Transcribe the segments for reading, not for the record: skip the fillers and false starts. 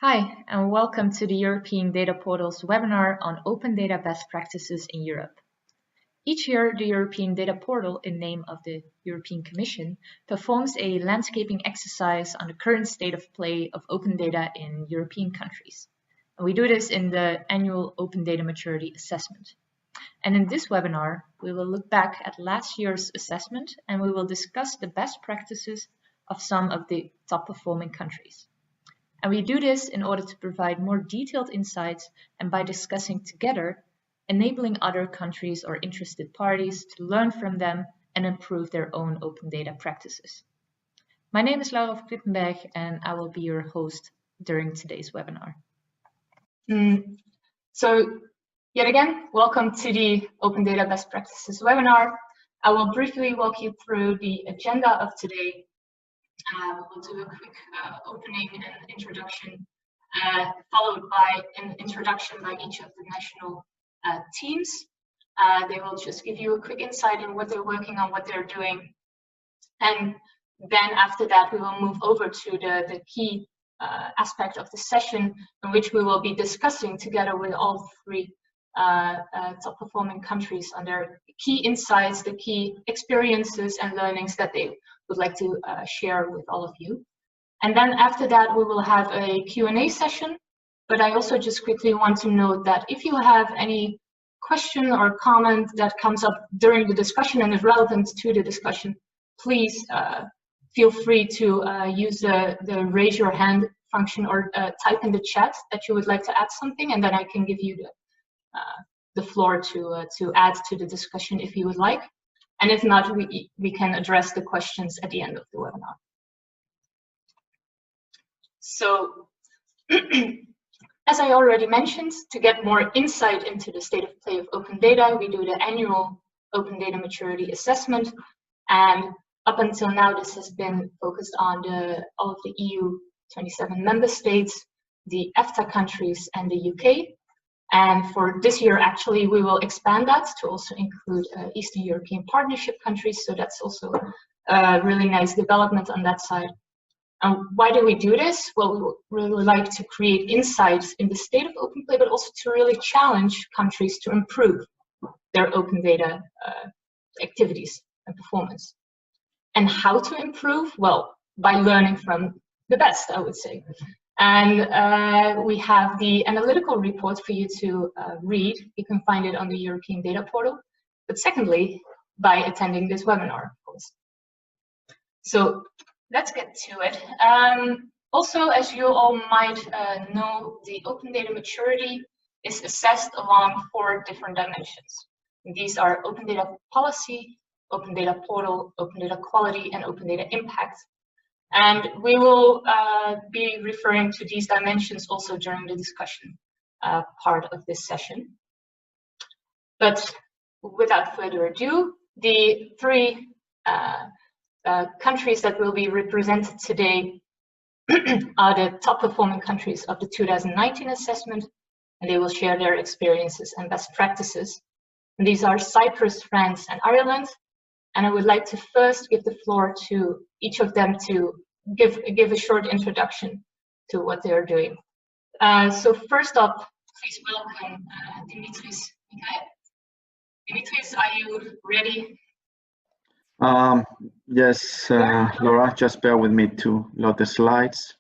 Hi, and welcome to the European Data Portal's webinar on Open Data Best Practices in Europe. Each year, the European Data Portal, in name of the European Commission, performs a landscaping exercise on the current state of play of open data in European countries. And we do this in the annual Open Data Maturity Assessment. And in this webinar, we will look back at last year's assessment and we will discuss the best practices of some of the top performing countries. And we do this in order to provide more detailed insights and by discussing together, enabling other countries or interested parties to learn from them and improve their own open data practices. My name is Laura of Knippenberg and I will be your host during today's webinar. So yet again, welcome to the Open Data Best Practices webinar. I will briefly walk you through the agenda of today. We'll do a quick opening and introduction, followed by an introduction by each of the national teams. They will just give you a quick insight in what they're working on, what they're doing. And then after that, we will move over to the key aspect of the session in which we will be discussing together with all three top performing countries on their key insights, the key experiences and learnings that they would like to share with all of you. And then after that, we will have a Q&A session. But I also just quickly want to note that if you have any question or comment that comes up during the discussion and is relevant to the discussion, please feel free to use the raise your hand function or type in the chat that you would like to add something, and then I can give you the floor to add to the discussion if you would like. And if not, we can address the questions at the end of the webinar. So, as I already mentioned, to get more insight into the state of play of open data, we do the annual Open Data Maturity Assessment. And up until now, this has been focused on all of the EU 27 member states, the EFTA countries, and the UK. And for this year, actually, we will expand that to also include Eastern European Partnership countries. So that's also a really nice development on that side. Why do we do this? Well, we really like to create insights in the state of open play, but also to really challenge countries to improve their open data activities and performance. And how to improve? Well, by learning from the best, I would say. And we have the analytical report for you to read. You can find it on the European Data Portal. But secondly, by attending this webinar, of course. So let's get to it. Also, as you all might know, the open data maturity is assessed along 4 different dimensions. And these are open data policy, open data portal, open data quality, and open data impact. And we will be referring to these dimensions also during the discussion part of this session. But without further ado, the 3 countries that will be represented today are the top performing countries of the 2019 assessment, and they will share their experiences and best practices. And these are Cyprus, France, and Ireland. And I would like to first give the floor to each of them to give a short introduction to what they are doing. So first up, please welcome Dimitris Michal. Dimitris, are you ready? Yes, Laura, just bear with me to load the slides.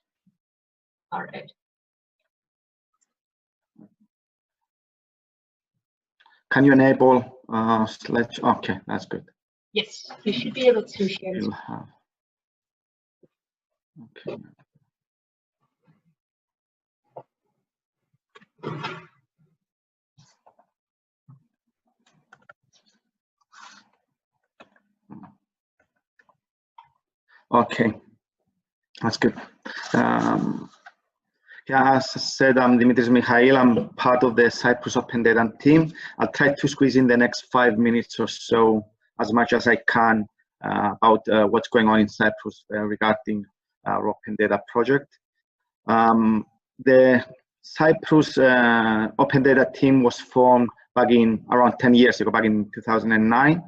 All right. Can you enable slides? Okay, that's good. Yes, you should be able to share. You'll have. Okay. Okay, that's good. Yeah, as I said, I'm Dimitris Michal. I'm part of the Cyprus Open Data team. I'll try to squeeze in the next 5 minutes or so, as much as I can, about what's going on in Cyprus regarding our Open Data project. The Cyprus Open Data team was formed back in around 10 years ago, back in 2009.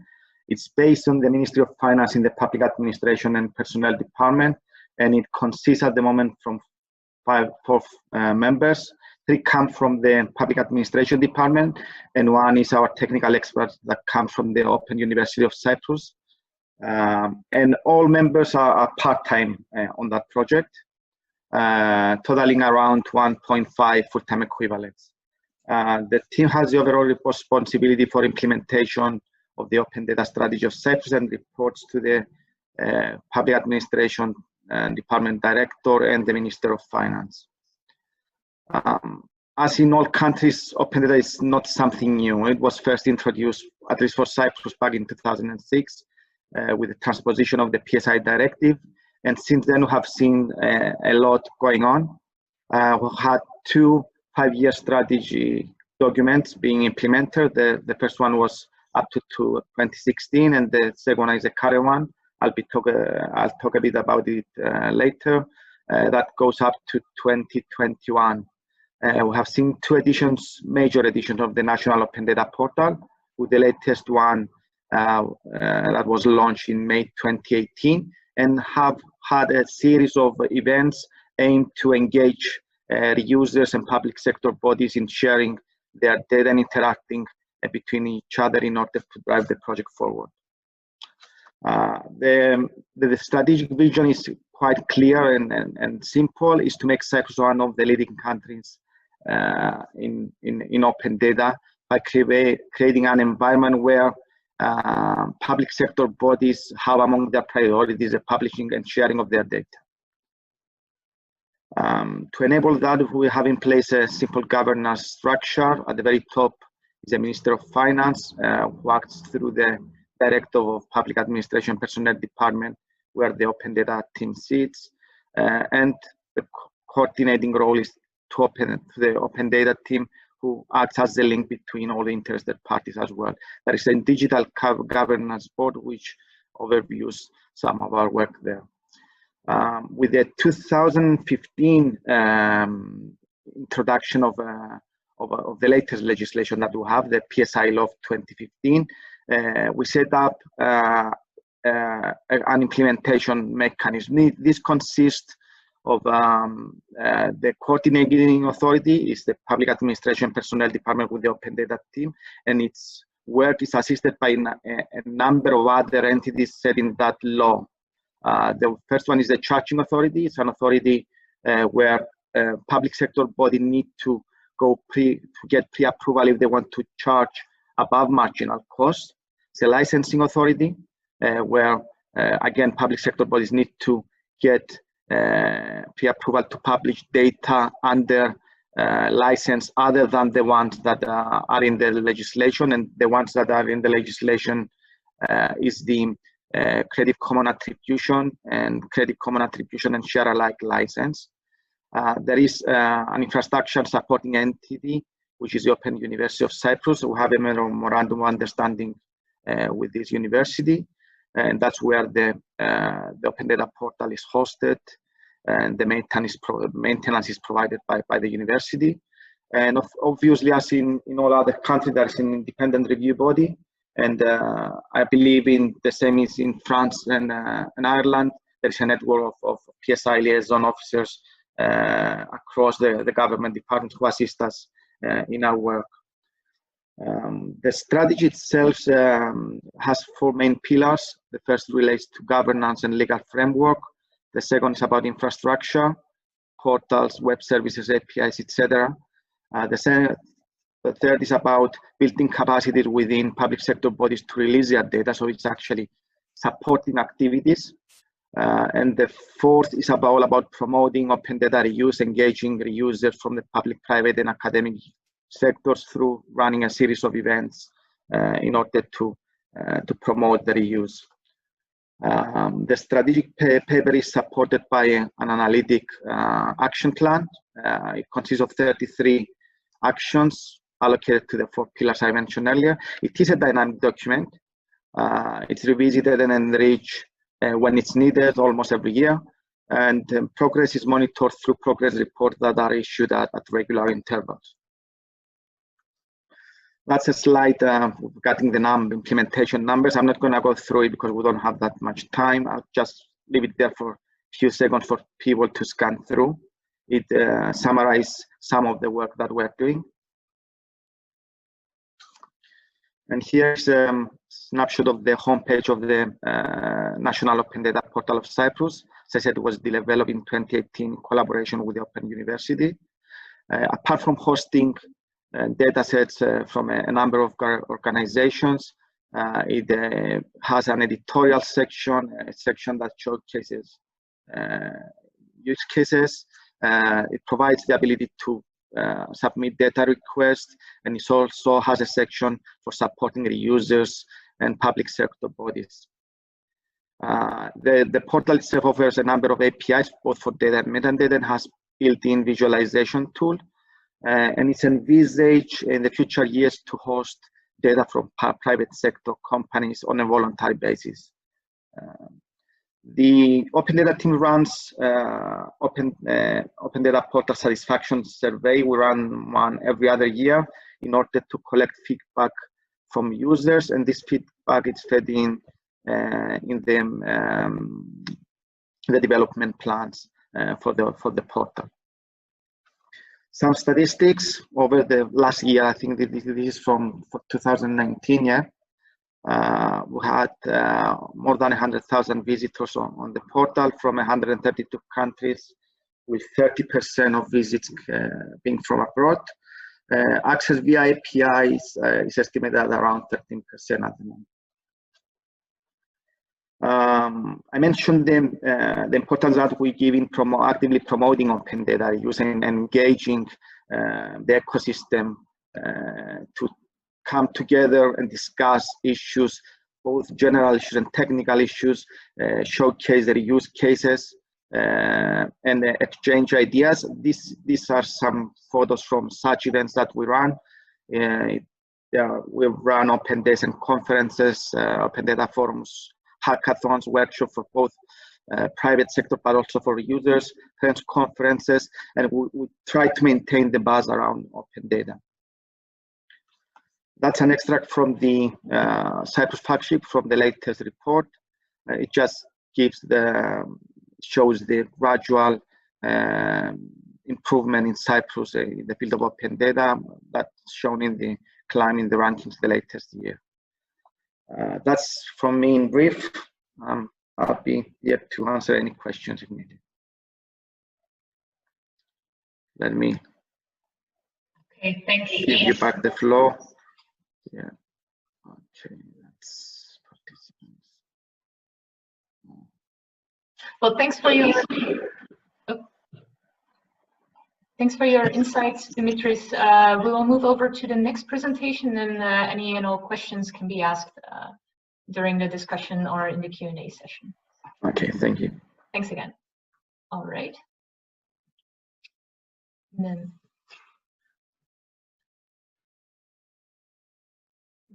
It's based on the Ministry of Finance in the Public Administration and Personnel Department, and it consists at the moment from four members. 3 come from the public administration department, and 1 is our technical expert that comes from the Open University of Cyprus. And all members are part-time on that project, totaling around 1.5 full-time equivalents. The team has the overall responsibility for implementation of the open data strategy of Cyprus and reports to the public administration department director and the Minister of Finance. As in all countries, open data is not something new. It was first introduced, at least for Cyprus, back in 2006 with the transposition of the PSI directive. And since then, we have seen a lot going on. We had 2 5-year strategy documents being implemented. The first one was up to 2016, and the second one is a current one. I'll talk a bit about it later. That goes up to 2021. We have seen 2 additions, major additions of the National Open Data Portal, with the latest one that was launched in May 2018, and have had a series of events aimed to engage users and public sector bodies in sharing their data and interacting between each other in order to drive the project forward. The strategic vision is quite clear and simple, is to make Cyprus one of the leading countries in open data by creating an environment where public sector bodies have among their priorities the publishing and sharing of their data. To enable that, we have in place a simple governance structure. At the very top is the Minister of Finance, who acts through the Director of Public Administration Personnel Department, where the open data team sits, and the coordinating role is to the open data team, who acts as the link between all the interested parties as well. There is a digital governance board which overviews some of our work there. With the 2015 introduction of the latest legislation that we have, the PSI Law of 2015, we set up an implementation mechanism. This consists of the coordinating authority is the Public Administration Personnel Department with the Open Data team, and its work is assisted by a number of other entities set in that law. The first one is the Charging Authority. It's an authority where public sector body need to get pre-approval if they want to charge above marginal cost. It's a Licensing Authority where again public sector bodies need to get pre-approval to publish data under license other than the ones that are in the legislation, and the ones that are in the legislation is the Creative Commons Attribution and Creative Commons Attribution and Share Alike license. There is an infrastructure supporting entity, which is the Open University of Cyprus. We have a memorandum of understanding with this university, and that's where the Open Data Portal is hosted, and the maintenance is provided by the university. And obviously, as in all other countries, there is an independent review body, and I believe in the same is in France and Ireland. There is a network of PSI liaison officers across the government departments who assist us in our work. The strategy itself has 4 main pillars. The first relates to governance and legal framework. The second is about infrastructure, portals, web services, APIs, etc. The third is about building capacities within public sector bodies to release their data, so it's actually supporting activities. And the fourth is about promoting open data reuse, engaging reusers from the public, private, and academic sectors through running a series of events in order to promote the reuse. The strategic paper is supported by an analytic action plan. It consists of 33 actions allocated to the 4 pillars I mentioned earlier. It is a dynamic document. It's revisited and enriched when it's needed almost every year. And progress is monitored through progress reports that are issued at regular intervals. That's a slide regarding the implementation numbers. I'm not going to go through it because we don't have that much time. I'll just leave it there for a few seconds for people to scan through. it summarizes some of the work that we're doing. And here's a snapshot of the homepage of the National Open Data Portal of Cyprus. As I said, it was developed in 2018 in collaboration with the Open University. Apart from hosting data sets from a number of organizations, it has an editorial section, a section that showcases use cases. It provides the ability to submit data requests, and it also has a section for supporting the users and public sector bodies. The portal itself offers a number of APIs, both for data and metadata, and has built-in visualization tool. And it's envisaged in the future years to host data from private sector companies on a voluntary basis. The Open Data team runs Open Data Portal Satisfaction Survey. We run one every other year in order to collect feedback from users, and this feedback is fed in the development plans for the portal. Some statistics over the last year, I think this is from 2019, yeah. We had more than 100,000 visitors on the portal from 132 countries, with 30% of visits being from abroad. Access via APIs is estimated at around 13% at the moment. I mentioned the importance that we give in actively promoting open data use and engaging the ecosystem to come together and discuss issues, both general issues and technical issues, showcase their use cases, and exchange ideas. These are some photos from such events that we run. We run open days and conferences, open data forums, hackathons, workshops for both private sector, but also for users, parents conferences, and we try to maintain the buzz around open data. That's an extract from the Cyprus flagship from the latest report. It just shows the gradual improvement in Cyprus in the field of open data that's shown in the climb in the rankings the latest year. That's from me in brief. I'll be here to answer any questions if needed. Let me give you back the floor. Yeah. Okay. That's participants. Well, thanks for your insights, Dimitris. We will move over to the next presentation, and any and all questions can be asked during the discussion or in the Q&A session. Okay, thank you. Thanks again. All right. And then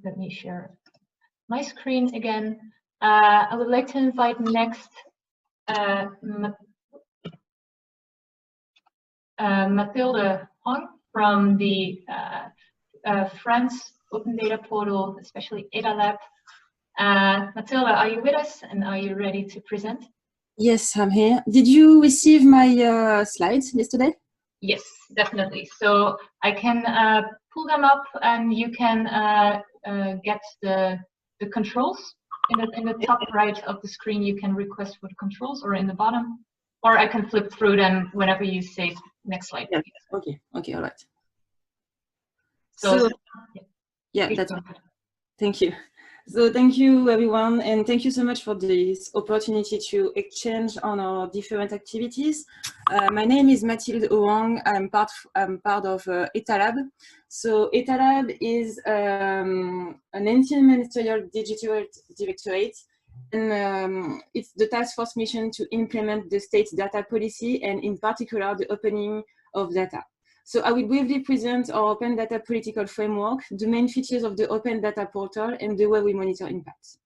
let me share my screen again. I would like to invite next Mathilde Hoang from the France Open Data Portal, especially Etalab. Mathilde, are you with us and are you ready to present? Yes, I'm here. Did you receive my slides yesterday? Yes, definitely. So I can pull them up and you can get the controls. In the top right of the screen, you can request for the controls, or in the bottom, or I can flip through them whenever you say next slide. Yeah. Okay, all right. So yeah, that's it. Thank you. So thank you everyone, and thank you so much for this opportunity to exchange on our different activities. My name is Mathilde Hoang. I'm part of Etalab. So Etalab is an anti-ministerial digital directorate, and it's the task force mission to implement the state's data policy, and in particular the opening of data. So I will briefly present our open data political framework, the main features of the open data portal, and the way we monitor impact.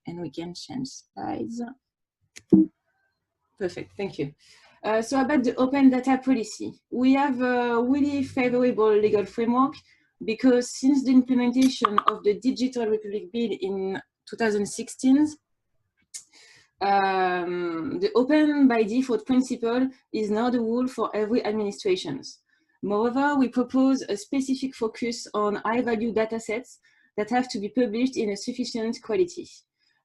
And we can change slides. Perfect, thank you. So about the open data policy, we have a really favorable legal framework because since the implementation of the Digital Republic Bill in 2016, The open by default principle is now the rule for every administration. Moreover, we propose a specific focus on high-value datasets that have to be published in a sufficient quality.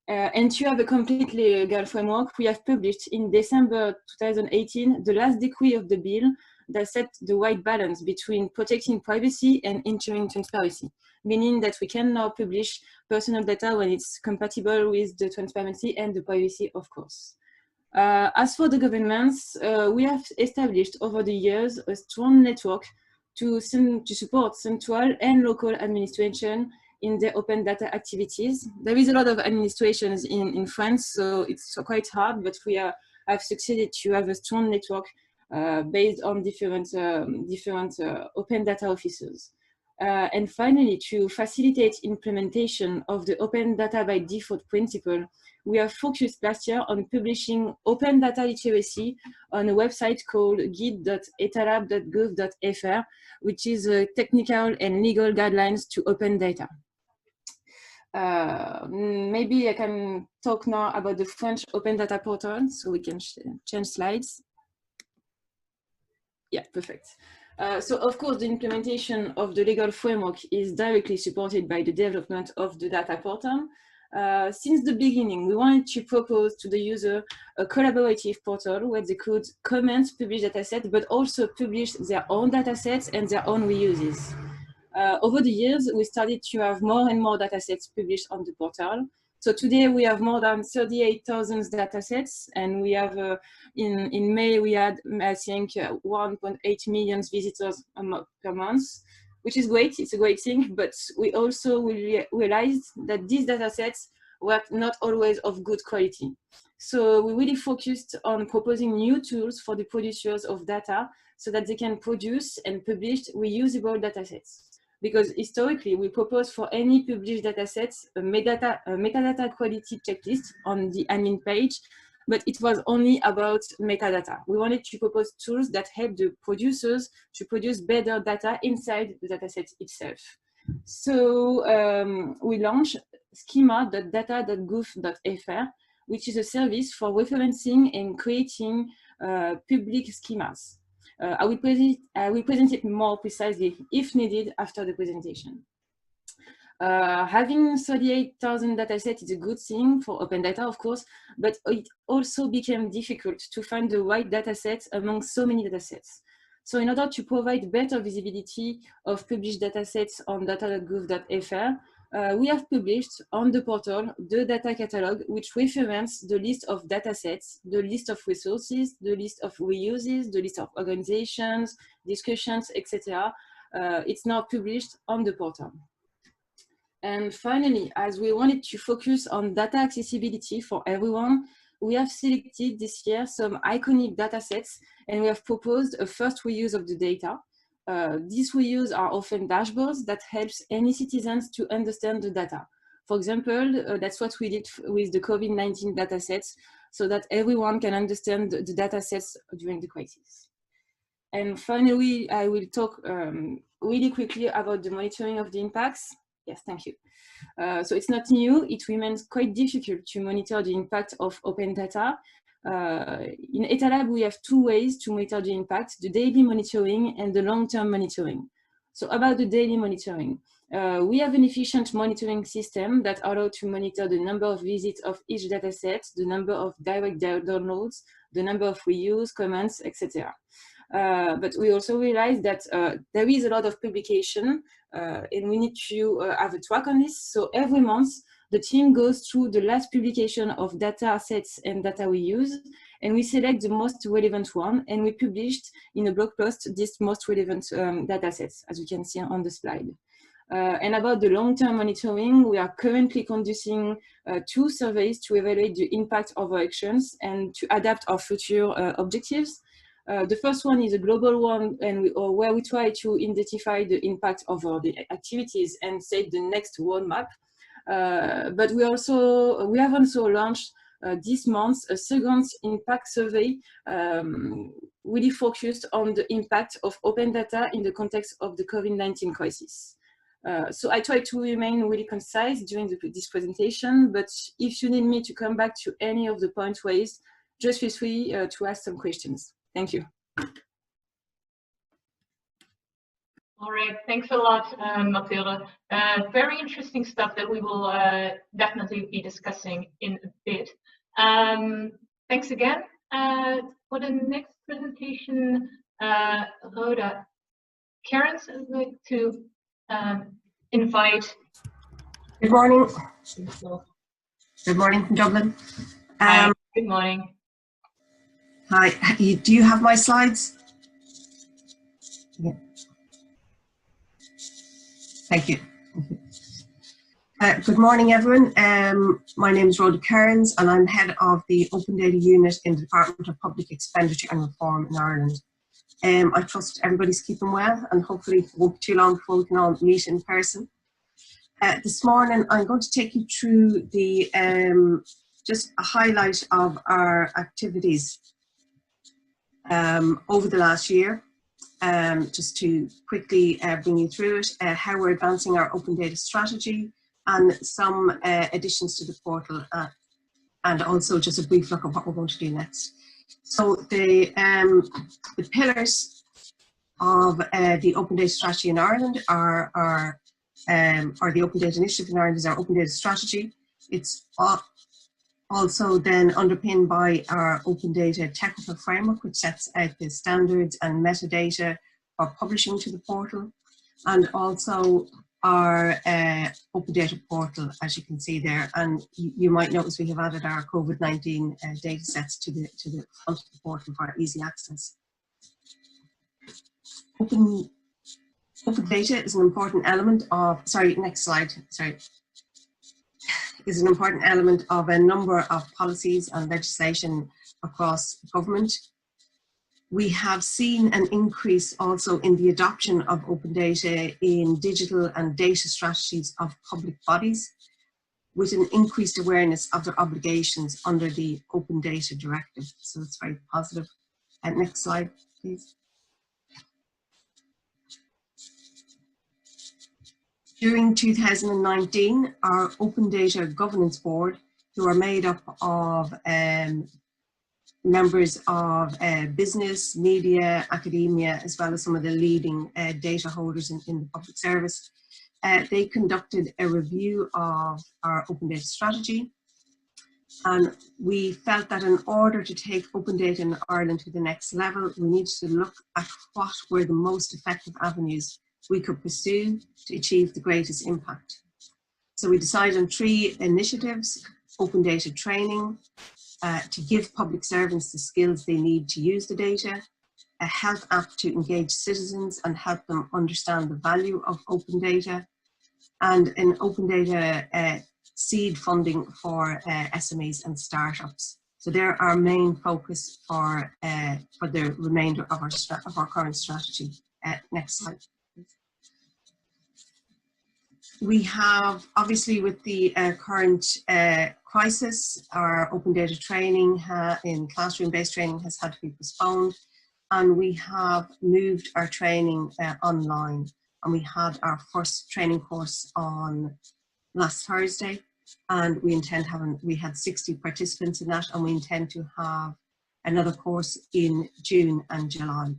And to have a complete legal framework, we have published in December 2018 the last decree of the bill that set the right balance between protecting privacy and ensuring transparency, meaning that we can now publish personal data when it's compatible with the transparency and the privacy, of course. As for the governments, we have established over the years a strong network to support central and local administration in their open data activities. There is a lot of administrations in France, so it's quite hard, but we have succeeded to have a strong network based on different open data officers. And finally, to facilitate implementation of the open data by default principle, we have focused last year on publishing open data literacy on a website called guide.etalab.gov.fr, which is technical and legal guidelines to open data. Maybe I can talk now about the French open data portal, so we can change slides. Yeah, perfect. So of course, the implementation of the legal framework is directly supported by the development of the data portal. Since the beginning, we wanted to propose to the user a collaborative portal where they could comment, publish datasets, but also publish their own datasets and their own reuses. Over the years, we started to have more and more datasets published on the portal. So today we have more than 38,000 datasets, and we have in May we had, I think, 1.8 million visitors per month, which is great. It's a great thing, but we also realized that these datasets were not always of good quality. So we really focused on proposing new tools for the producers of data so that they can produce and publish reusable datasets. Because historically, we proposed for any published datasets a metadata quality checklist on the admin page, but it was only about metadata. We wanted to propose tools that help the producers to produce better data inside the dataset itself. So we launched schema.data.gov.fr, which is a service for referencing and creating public schemas. I will present it more precisely if needed after the presentation. Having 38,000 datasets is a good thing for open data, of course, but it also became difficult to find the right datasets among so many datasets. So in order to provide better visibility of published datasets on data.gov.fr, we have published on the portal the data catalog, which references the list of datasets, the list of resources, the list of reuses, the list of organizations, discussions, etc. It's now published on the portal. And finally, as we wanted to focus on data accessibility for everyone, we have selected this year some iconic datasets, and we have proposed a first reuse of the data. These reuse are often dashboards that helps any citizens to understand the data. For example, that's what we did with the COVID-19 datasets, so that everyone can understand the datasets during the crisis. And finally, I will talk really quickly about the monitoring of the impacts. Yes, thank you. So it's not new. It remains quite difficult to monitor the impact of open data. In Etalab, we have two ways to monitor the impact: the daily monitoring and the long-term monitoring. So about the daily monitoring, we have an efficient monitoring system that allows to monitor the number of visits of each dataset, the number of direct downloads, the number of reuse, comments, etc. But we also realize that there is a lot of publication and we need to have a track on this. So every month, the team goes through the last publication of data sets and data we use, and we select the most relevant one, and we published in a blog post this most relevant data sets, as you can see on the slide. And about the long-term monitoring, we are currently conducting 2 surveys to evaluate the impact of our actions and to adapt our future objectives. The first one is a global one, and where we try to identify the impact of the activities and set the next roadmap. But we have also launched this month a second impact survey really focused on the impact of open data in the context of the COVID-19 crisis. So I try to remain really concise during this presentation, but if you need me to come back to any of the points raised, just feel free to ask some questions. Thank you. All right, thanks a lot, Mathilde. Very interesting stuff that we will definitely be discussing in a bit. Thanks again. For the next presentation, Rhoda Kerins, I'd like to invite. Good morning. Good morning from Dublin. Hi, good morning. Hi, do you have my slides? Yeah. Thank you. Good morning, everyone. My name is Rhoda Kerins, and I'm head of the Open Data Unit in the Department of Public Expenditure and Reform in Ireland. I trust everybody's keeping well, and hopefully it won't be too long before we can all meet in person. This morning, I'm going to take you through the just a highlight of our activities over the last year. Just to quickly bring you through it, how we're advancing our open data strategy and some additions to the portal, and also just a brief look at what we're going to do next. So the pillars of the open data strategy in Ireland are or the open data initiative in Ireland is our open data strategy. It's also then underpinned by our open data technical framework, which sets out the standards and metadata for publishing to the portal, and also our open data portal, as you can see there. And you might notice we have added our COVID-19 data sets to the front of the portal for easy access. Open data is an important element of, sorry, next slide, sorry. Is an important element of a number of policies and legislation across government. We have seen an increase also in the adoption of open data in digital and data strategies of public bodies, with an increased awareness of their obligations under the Open Data Directive. So it's very positive. Next slide, please. During 2019, our Open Data Governance Board, who are made up of members of business, media, academia, as well as some of the leading data holders in the public service, they conducted a review of our open data strategy. And we felt that in order to take open data in Ireland to the next level, we needed to look at what were the most effective avenues we could pursue to achieve the greatest impact. So we decided on 3 initiatives: open data training, to give public servants the skills they need to use the data, a health app to engage citizens and help them understand the value of open data, and an open data seed funding for SMEs and startups. So they're our main focus for the remainder of our current strategy. Next slide. We have, obviously, with the current crisis, our open data training in classroom-based training has had to be postponed, and we have moved our training online. And we had our first training course on last Thursday, and we had 60 participants in that, and we intend to have another course in June and July.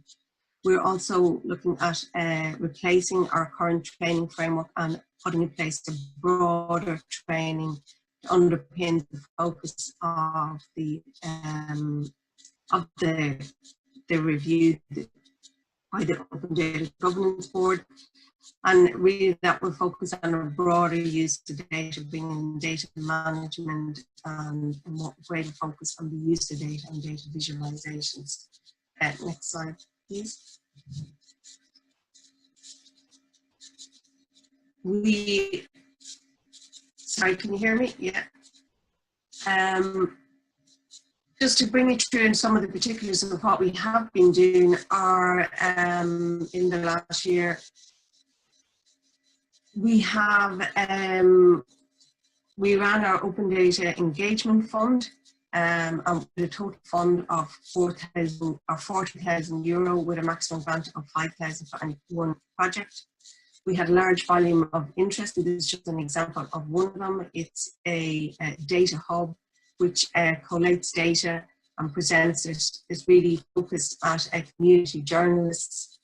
We're also looking at replacing our current training framework and putting in place a broader training to underpin the focus of the review by the Open Data Governance Board, and really that will focus on a broader use of data, bringing data management and a more greater focus on the use of data and data visualizations. Next slide, please. Sorry, can you hear me? Yeah. Just to bring you through in some of the particulars of what we have been doing are in the last year. We have we ran our Open Data Engagement Fund, and with a total fund of 40,000 euro with a maximum grant of 5,000 for any one project. We had a large volume of interest, and this is just an example of one of them. It's a data hub which collates data and presents it. It's really focused at community journalists,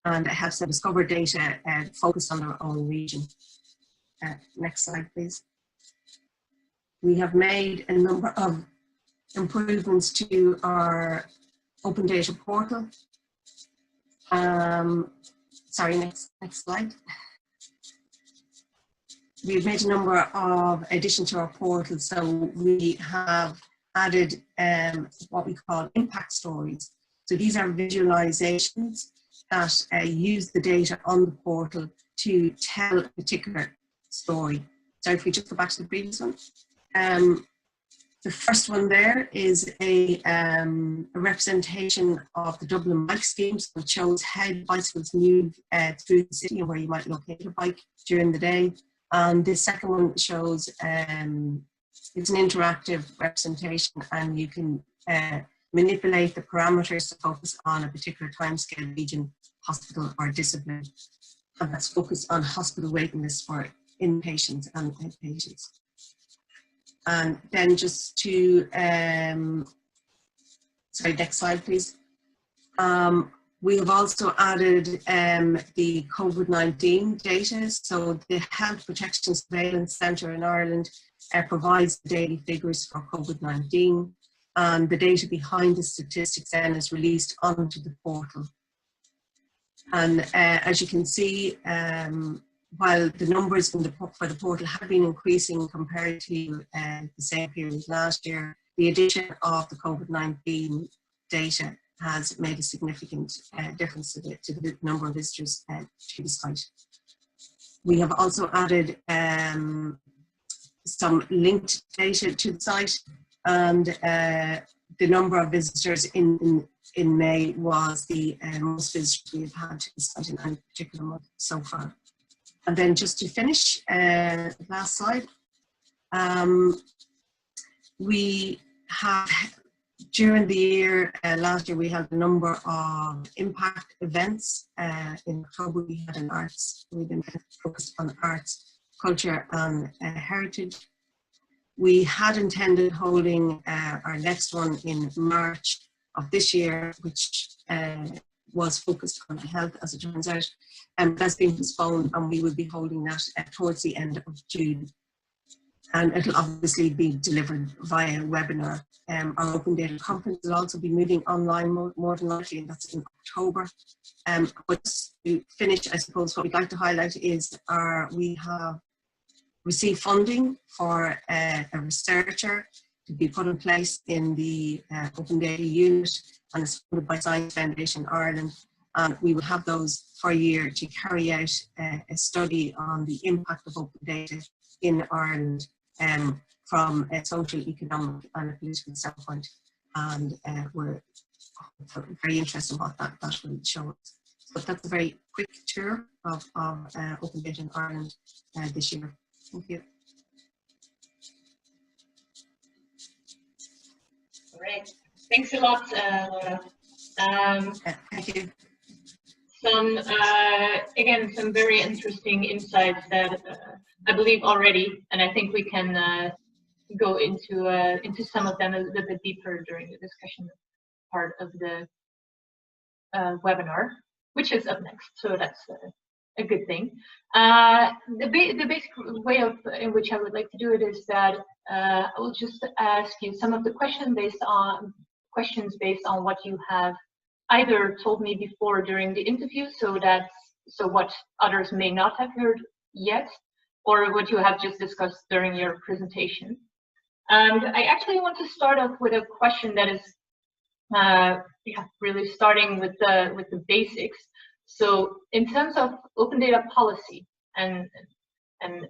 and it helps them discover data focused on their own region. Next slide, please. We have made a number of improvements to our open data portal. Sorry, next slide. We've made a number of additions to our portal. So we have added what we call impact stories. So these are visualizations that use the data on the portal to tell a particular story. So if we just go back to the previous one. The first one there is a representation of the Dublin bike scheme, so it shows how bicycles move through the city and where you might locate a bike during the day. And the second one shows, it's an interactive representation, and you can manipulate the parameters to focus on a particular timescale, region, hospital or discipline. And that's focused on hospital waiting lists for inpatients and outpatients. And then just to, sorry, next slide, please. We have also added the COVID-19 data. So the Health Protection Surveillance Centre in Ireland provides the daily figures for COVID-19. And the data behind the statistics then is released onto the portal. And as you can see, while the numbers for the portal have been increasing compared to the same period last year, the addition of the COVID-19 data has made a significant difference to the number of visitors to the site. We have also added some linked data to the site, and the number of visitors in May was the most visitors we have had to the site in any particular month so far. And then just to finish, last slide, we have, during the year, last year we had a number of impact events. In October we had an arts, we've been focused on arts, culture and heritage. We had intended holding our next one in March of this year, which was focused on health, as it turns out, and that's been postponed, and we will be holding that towards the end of June. And it'll obviously be delivered via webinar. Our Open Data Conference will also be moving online more than likely, and that's in October. But to finish, I suppose what we'd like to highlight is we have received funding for a researcher to be put in place in the Open Data Unit, and it's funded by Science Foundation Ireland. And we will have those for a year to carry out a study on the impact of open data in Ireland from a social, economic and a political standpoint. And we're very interested in what that will show us. So that's a very quick tour of open data in Ireland this year. Thank you. Great. Thanks a lot, Laura. Thank you. Again, some very interesting insights that I believe already, and I think we can go into some of them a little bit deeper during the discussion part of the webinar, which is up next. So that's a good thing. The basic way in which I would like to do it is that I will just ask you some of the questions based on what you have either told me before during the interview, so what others may not have heard yet, or what you have just discussed during your presentation. And I actually want to start off with a question that is really starting with the basics. So in terms of open data policy and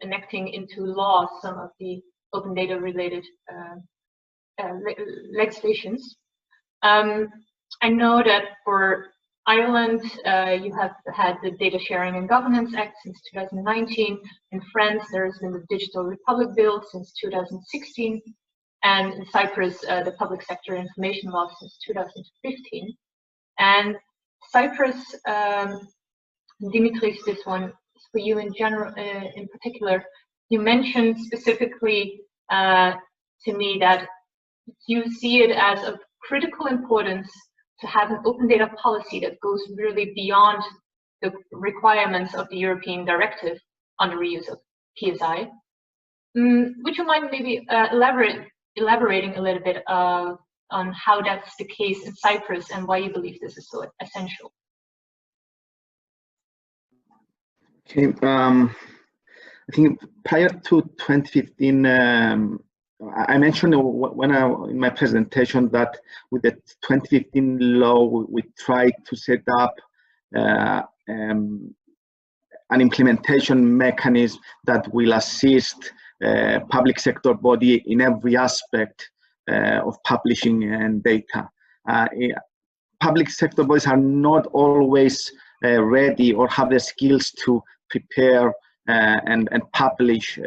enacting into law some of the open data related legislations, I know that for Ireland, you have had the Data Sharing and Governance Act since 2019. In France, there has been the Digital Republic Bill since 2016. And in Cyprus, the Public Sector Information Law since 2015. And Cyprus, Dimitris, this one for you in general, in particular. You mentioned specifically to me that you see it as of critical importance to have an open data policy that goes really beyond the requirements of the European Directive on the reuse of PSI. Would you mind maybe elaborating a little bit on how that's the case in Cyprus and why you believe this is so essential? Okay, I think prior to 2015, I mentioned in my presentation that with the 2015 law, we tried to set up an implementation mechanism that will assist public sector body in every aspect of publishing and data. Public sector bodies are not always ready or have the skills to prepare and publish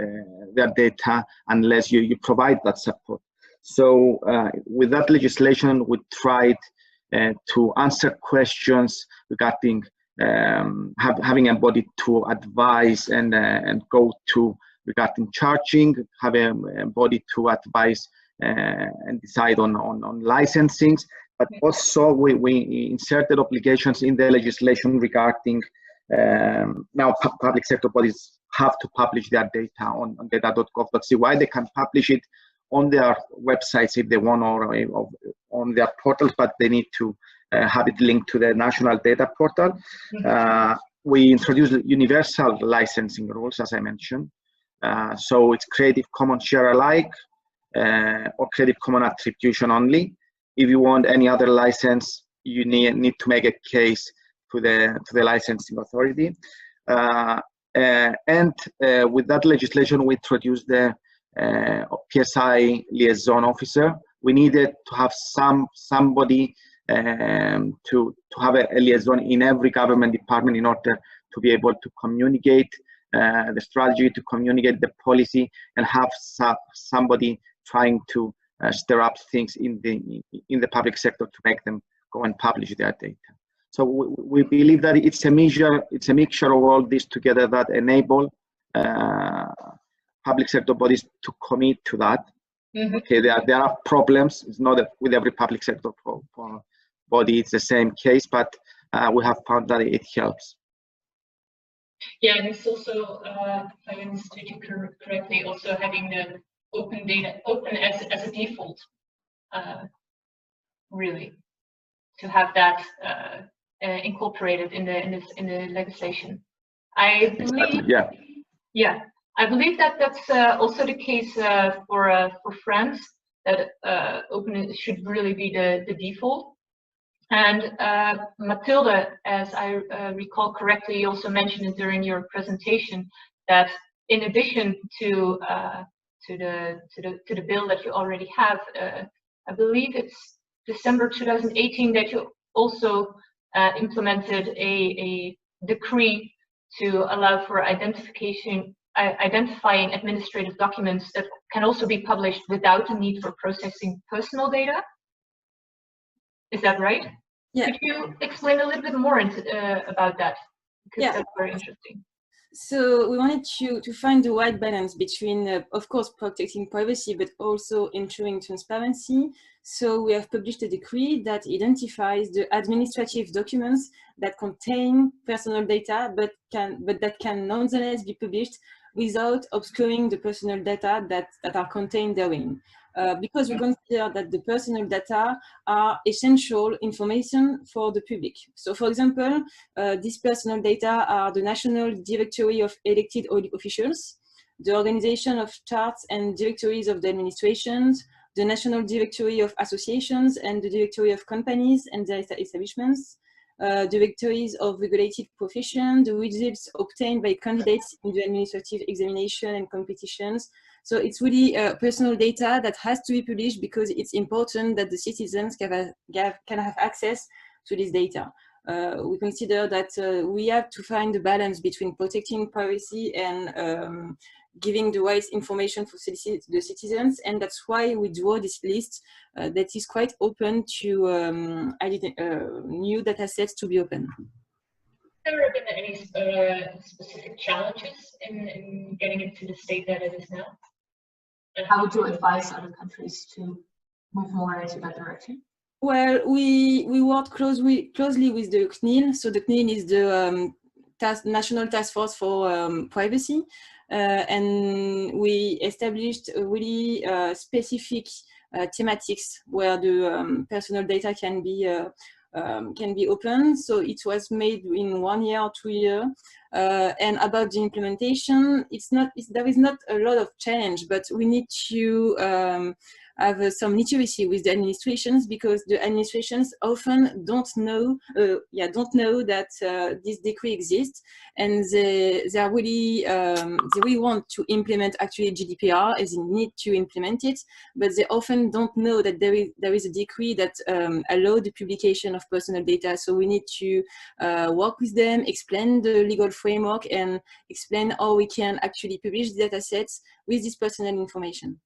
their data unless you provide that support. So with that legislation, we tried to answer questions regarding having a body to advise and go to regarding charging, have a body to advise and decide on licensing, but also we inserted obligations in the legislation regarding now public sector bodies have to publish their data on data.gov.cy. They can publish it on their websites if they want or on their portals, but they need to have it linked to the national data portal. We introduced universal licensing rules, as I mentioned. So it's Creative Commons share alike or Creative Commons attribution only. If you want any other license, you need to make a case to the licensing authority. And with that legislation, we introduced the PSI liaison officer. We needed to have somebody to have a liaison in every government department in order to be able to communicate the strategy, to communicate the policy, and have somebody trying to stir up things in the public sector to make them go and publish their data. So we believe that it's a mixture of all this together that enable public sector bodies to commit to that. Okay, there are problems. It's not with every public sector body it's the same case, but we have found that it helps. Yeah, and it's also, if I understood you correctly, also having the open data as a default, really, to have that incorporated in the legislation. I believe, yeah, I believe that that's also the case for France, that open should really be the default. And Mathilde, as I recall correctly, you also mentioned it during your presentation that in addition to the bill that you already have, I believe it's December 2018 that you also implemented a decree to allow for identifying administrative documents that can also be published without the need for processing personal data. Is that right? Yeah. Could you explain a little bit more about that? Because that's very interesting. So we wanted to find the right balance between, of course, protecting privacy, but also ensuring transparency. So we have published a decree that identifies the administrative documents that contain personal data, but that can nonetheless be published without obscuring the personal data that are contained therein. Because we consider that the personal data are essential information for the public. So for example, these personal data are the National Directory of Elected Officials, the organization of charts and directories of the administrations, the National Directory of Associations and the Directory of Companies and their establishments, directories of regulated profession, the results obtained by candidates in the administrative examination and competitions. So it's really personal data that has to be published because it's important that the citizens can have access to this data. We consider that we have to find the balance between protecting privacy and giving the right information for the citizens, and that's why we draw this list that is quite open to new data sets to be open. there been any specific challenges in getting it to the state that it is now? And how would you advise other countries to move more into that direction? Well, we work closely with the CNIL. So the CNIL is the National Task Force for Privacy, and we established a really specific thematics where the personal data can be open. So it was made in 1 year or 2 years. And about the implementation, there is not a lot of challenge, but we need to have some literacy with the administrations, because the administrations often don't know that this decree exists, and they really want to implement actually GDPR, as they need to implement it, but they often don't know that there is a decree that allows the publication of personal data. So we need to work with them, explain the legal framework, and explain how we can actually publish data sets with this personal information.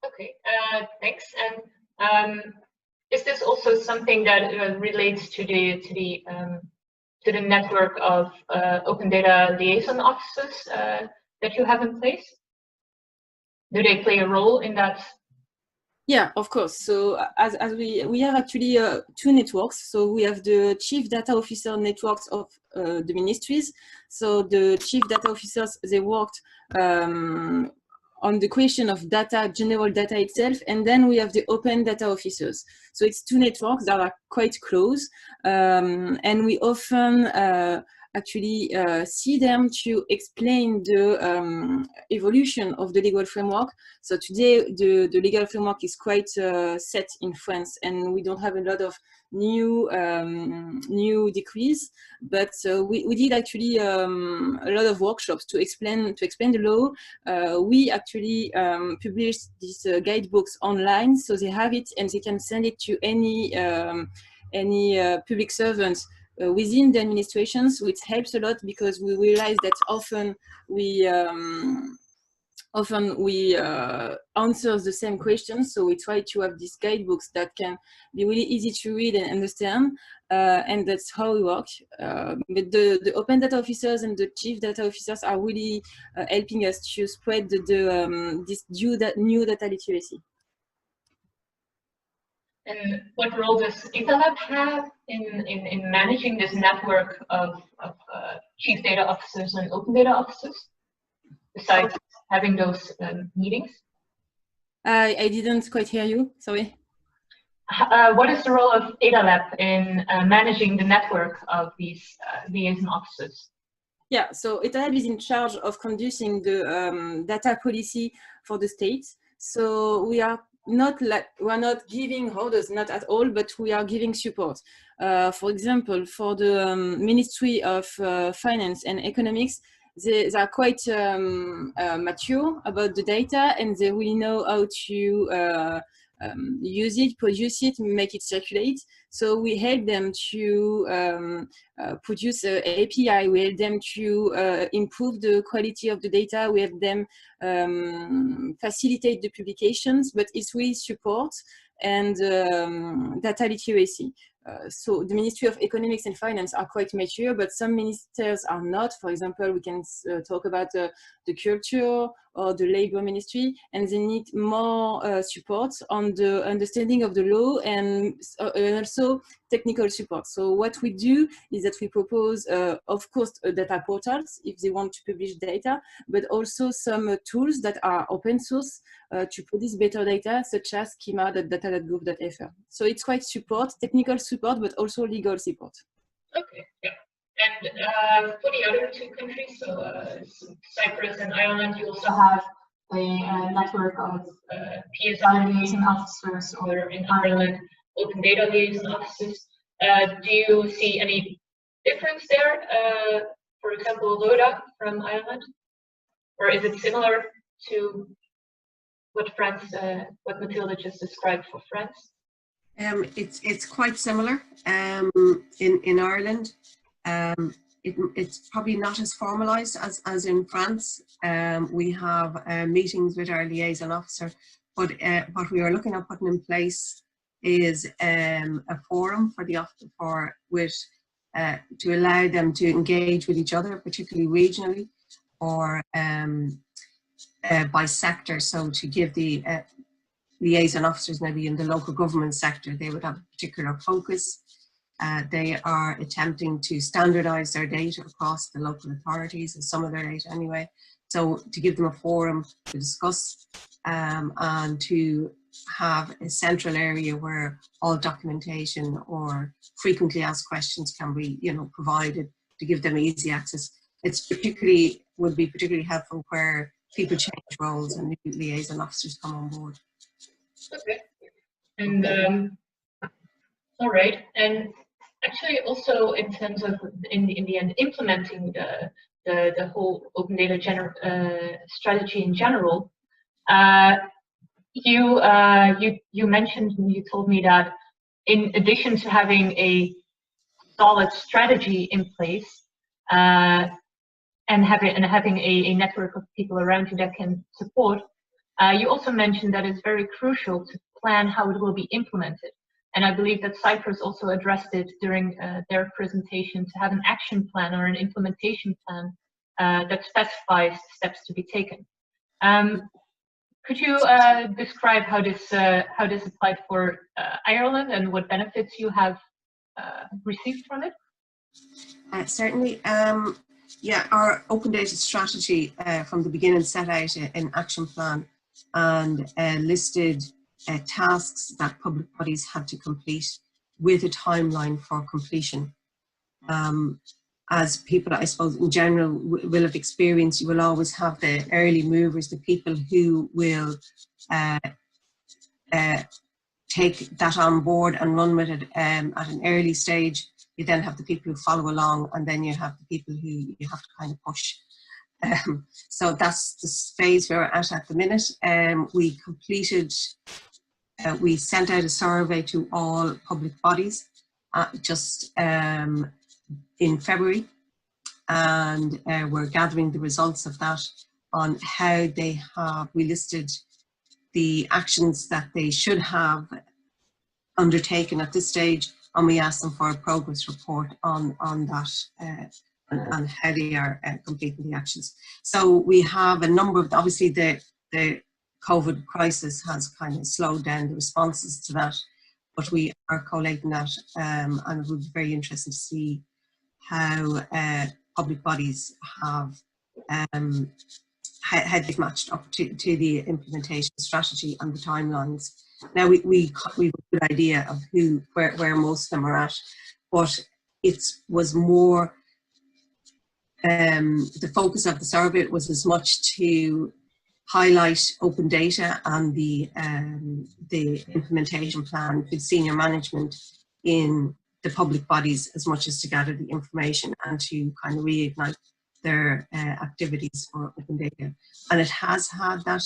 Okay, thanks. And is this also something that relates to the network of open data liaison officers that you have in place? Do they play a role in that? Yeah, of course. So as we have actually 2 networks. So we have the chief data officer networks of the ministries. So the chief data officers, they worked on the question of data, general data itself, and then we have the open data officers. So it's 2 networks that are quite close, and we often actually see them to explain the evolution of the legal framework. So today the legal framework is quite set in France, and we don't have a lot of new decrees, but we did actually a lot of workshops to explain the law. We actually published these guidebooks online, so they have it and they can send it to any public servants within the administrations, which helps a lot, because we realize that often we answer the same questions. So we try to have these guidebooks that can be really easy to read and understand, and that's how we work. But the open data officers and the chief data officers are really helping us to spread this new data literacy. And what role does Etalab have in managing this network of chief data officers and open data officers, besides having those meetings? I didn't quite hear you, sorry. What is the role of Etalab in managing the network of these liaison officers? Yeah, so Etalab is in charge of conducting the data policy for the states. So we're not giving orders, not at all, but we are giving support. For example, for the Ministry of Finance and Economics, they are quite mature about the data, and they really know how to use it, produce it, make it circulate. So we help them to produce an API, we help them to improve the quality of the data, we help them facilitate the publications, but it's really support and data literacy. So the Ministry of Economics and Finance are quite mature, but some ministers are not. For example, we can talk about the culture or the labor ministry, and they need more support on the understanding of the law and also technical support. So what we do is that we propose, of course, data portals if they want to publish data, but also some tools that are open source to produce better data, such as schema.data.gov.cy. So it's quite support, technical support, but also legal support. Okay, yeah. And for the other 2 countries, so Cyprus and Ireland, you also have a network of PSI liaison officers, or in Ireland, open data liaison officers. Do you see any difference there? For example, Rhoda from Ireland, or is it similar to what what Mathilde just described for France? It's quite similar in Ireland. It's probably not as formalized as in France. We have meetings with our liaison officer, but what we are looking at putting in place is a forum with to allow them to engage with each other, particularly regionally or by sector. So to give the liaison officers maybe in the local government sector, they would have a particular focus. They are attempting to standardise their data across the local authorities, and some of their data anyway. So to give them a forum to discuss and to have a central area where all documentation or frequently asked questions can be, provided, to give them easy access. It's would be particularly helpful where people change roles and new liaison officers come on board. Okay. And all right. And actually, also in terms of in the end implementing the whole open data strategy in general, you mentioned, you told me that in addition to having a solid strategy in place and having a network of people around you that can support, you also mentioned that it's very crucial to plan how it will be implemented. And I believe that Cyprus also addressed it during their presentation, to have an action plan or an implementation plan that specifies steps to be taken. Could you describe how this applied for Ireland and what benefits you have received from it? Certainly. Yeah, our open data strategy from the beginning set out an action plan and listed tasks that public bodies had to complete with a timeline for completion. As people, I suppose, in general will have experienced, you will always have the early movers, the people who will take that on board and run with it at an early stage. You then have the people who follow along, and then you have the people who you have to kind of push. So that's the phase we're at the minute. We completed, we sent out a survey to all public bodies just in February, and we're gathering the results of that on how they have, we listed the actions that they should have undertaken at this stage, and we asked them for a progress report on that and how they are completing the actions. So we have a number of, obviously the COVID crisis has kind of slowed down the responses to that, but we are collating that, and it would be very interesting to see how public bodies have how they've matched up to the implementation strategy and the timelines. Now we've a good idea of where most of them are at, but it was more the focus of the survey was as much to highlight open data and the implementation plan with senior management in the public bodies, as much as to gather the information and to kind of reignite their activities for open data. And it has had that.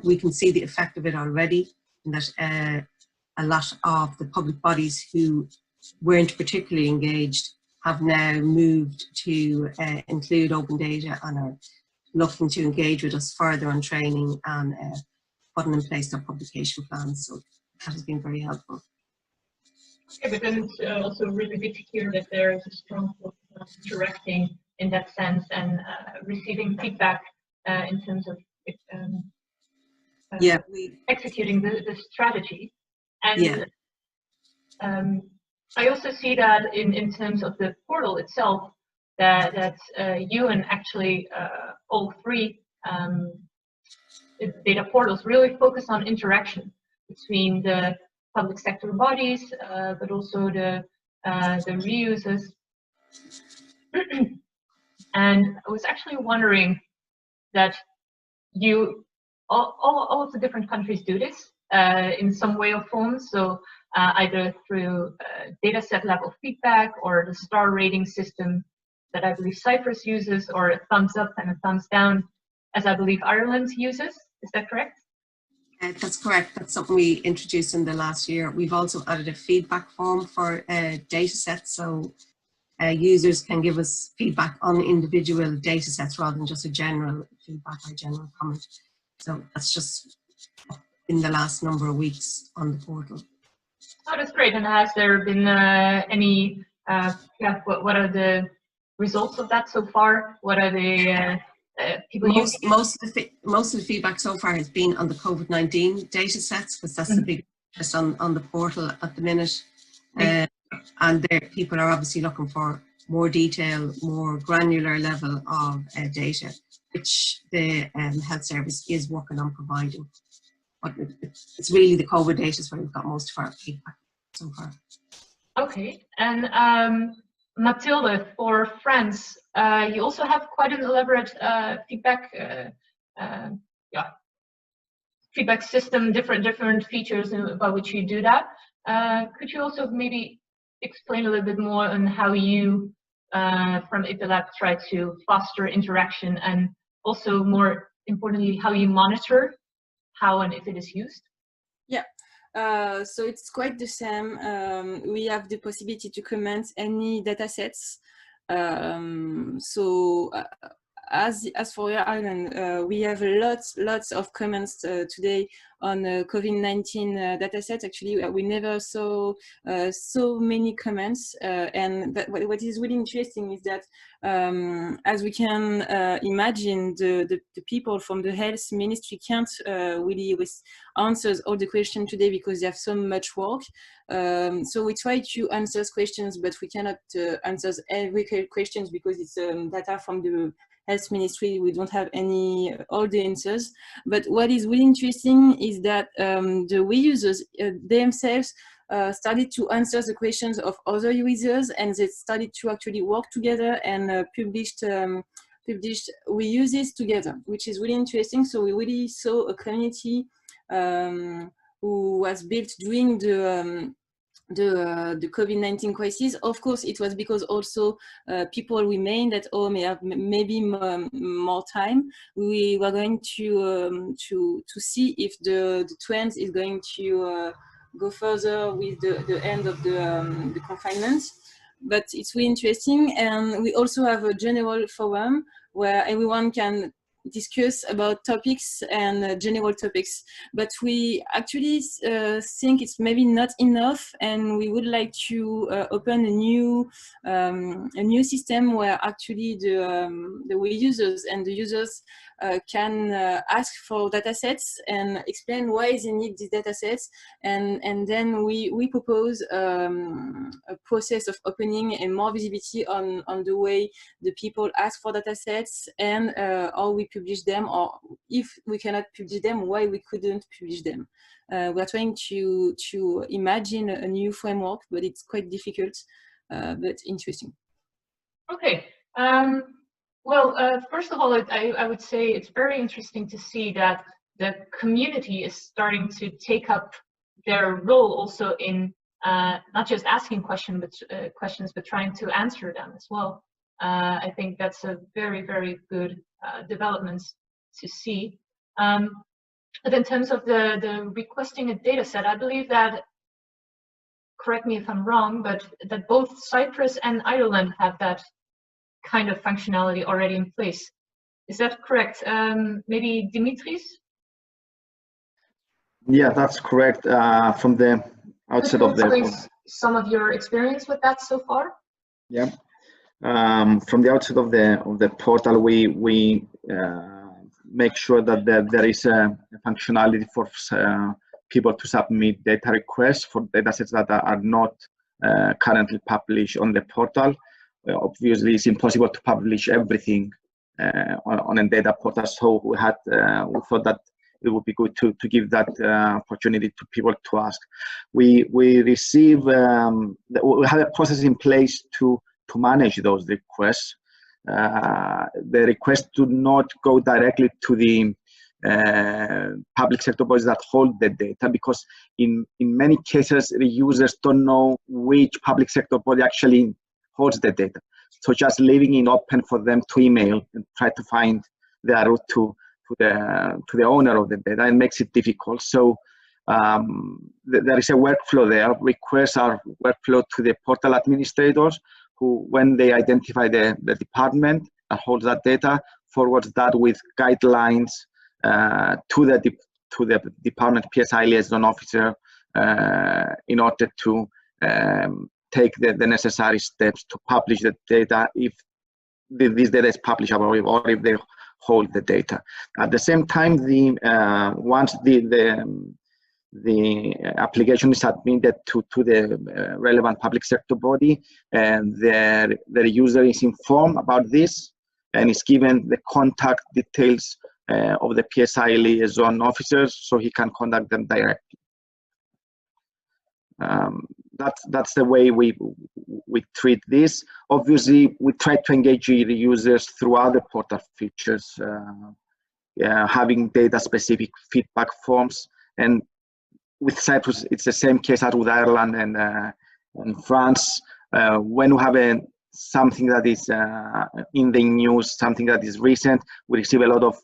We can see the effect of it already, in that a lot of the public bodies who weren't particularly engaged have now moved to include open data and are looking to engage with us further on training and putting in place their publication plans. So that has been very helpful. Okay, but then it's also really good to hear that there is a strong focus on interacting in that sense and receiving feedback in terms of executing the strategy. And I also see that in terms of the portal itself, that you and actually all three data portals really focus on interaction between the public sector bodies, but also the reusers. And I was actually wondering that all of the different countries do this in some way or form. So either through data set level feedback or the star rating system that I believe Cyprus uses, or a thumbs up and a thumbs down, as I believe Ireland uses. Is that correct? That's correct. That's something we introduced in the last year. We've also added a feedback form for data sets, so users can give us feedback on individual data sets rather than just a general feedback or general comment. So that's just in the last number of weeks on the portal. Oh, that's great. And has there been any yeah, what are the results of that so far? What are the people using it? Most of the feedback so far has been on the COVID-19 data sets, because that's the big interest on the portal at the minute. And there, people are obviously looking for more detail, more granular level of data, which the health service is working on providing. But it's really the COVID data is where we've got most of our feedback so far. Okay, and Mathilde, for France, you also have quite an elaborate feedback, feedback system, different features by which you do that. Could you also maybe explain a little bit more on how you, from Etalab, try to foster interaction, and also more importantly, how you monitor how and if it is used? Yeah. So it's quite the same. We have the possibility to comment any data sets. As for your island, we have lots of comments today on COVID-19 data sets. Actually, we never saw so many comments. And what is really interesting is that, as we can imagine, the people from the health ministry can't really answer all the questions today because they have so much work. So we try to answer questions, but we cannot answer every questions because it's data from the health ministry. We don't have all the answers. But what is really interesting is that the users themselves started to answer the questions of other users, and they started to actually work together and published reuses together, which is really interesting. So we really saw a community who was built during the COVID-19 crisis. Of course, it was because also people remain that may have maybe more time. We were going to see if the trend is going to go further with the end of the confinement. But it's really interesting, and we also have a general forum where everyone can discuss about topics and general topics, but we actually think it's maybe not enough, and we would like to open a new system where actually the users and the users can ask for data sets and explain why they need these data sets, and then we propose a process of opening and more visibility on the way the people ask for data sets, and how we publish them, or if we cannot publish them, why we couldn't publish them. We are trying to imagine a new framework, but it's quite difficult, but interesting. Okay. Well, first of all, I would say it's very interesting to see that the community is starting to take up their role also in not just asking questions, but trying to answer them as well. I think that's a very, very good development to see. But in terms of the requesting a data set, I believe that, correct me if I'm wrong, but that both Cyprus and Ireland have that kind of functionality already in place. Is that correct? Maybe Dimitris? Yeah, that's correct. From the outset of some of your experience with that so far? Yeah. From the outset of the portal, we make sure that there is a functionality for people to submit data requests for datasets that are not currently published on the portal. Obviously, it's impossible to publish everything on a data portal, so we thought that it would be good to give that opportunity to people to ask. We receive we have a process in place to manage those requests. The requests do not go directly to the public sector bodies that hold the data, because in many cases the users don't know which public sector body actually holds the data. So just leaving it open for them to email and try to find their route to the owner of the data, and makes it difficult. So there is a workflow there. Requests are workflow to the portal administrators, who, when they identify the department that holds that data, forwards that with guidelines to the department PSI liaison officer in order to take the necessary steps to publish the data if this data is publishable or if they hold the data. At the same time, once the application is submitted to the relevant public sector body, and their user is informed about this and is given the contact details of the PSI liaison officers, so he can contact them directly. That's the way we treat this. Obviously, we try to engage the users through other portal features, having data-specific feedback forms. And with Cyprus, it's the same case as with Ireland and France. When we have something that is in the news, something that is recent, we receive a lot of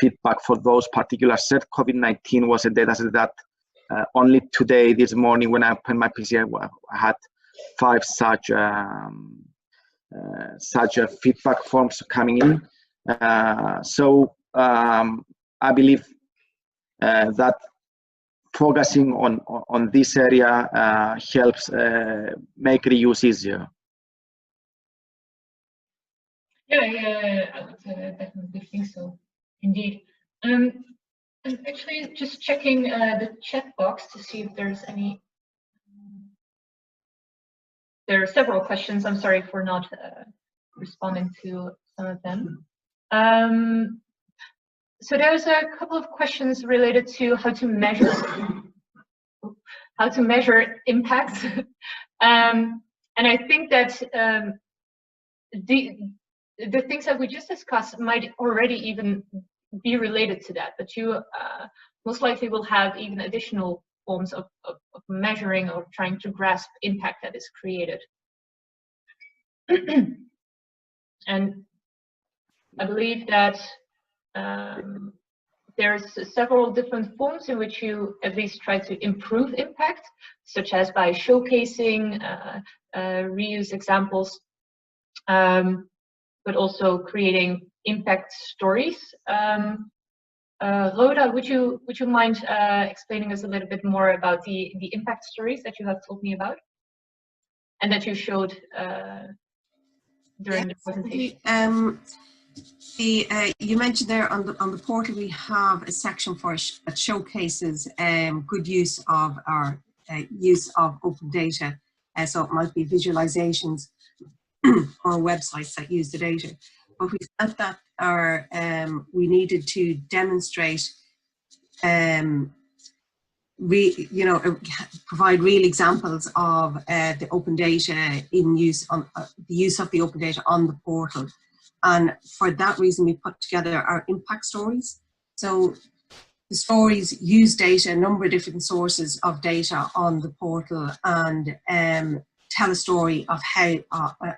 feedback for those particular sets. COVID-19 was a data set that only today, this morning, when I opened my PC, I had 5 such feedback forms coming in. So I believe that focusing on this area helps make reuse easier. Yeah, I would definitely think so, indeed. I'm actually just checking the chat box to see if there's any. There are several questions. I'm sorry for not responding to some of them. So there's a couple of questions related to how to measure impact, and I think that the things that we just discussed might already even be related to that, but you most likely will have even additional forms of measuring or trying to grasp impact that is created. And I believe that there's several different forms in which you at least try to improve impact, such as by showcasing reuse examples, but also creating impact stories. Rhoda, would you mind explaining us a little bit more about the impact stories that you have told me about and that you showed during the presentation? You mentioned there on the portal we have a section for that showcases good use of our use of open data. So it might be visualizations or websites that use the data. But we felt that we needed to demonstrate, provide real examples of the open data in use, on the use of the open data on the portal. And for that reason, we put together our impact stories. So the stories use data, a number of different sources of data on the portal, and tell a story of how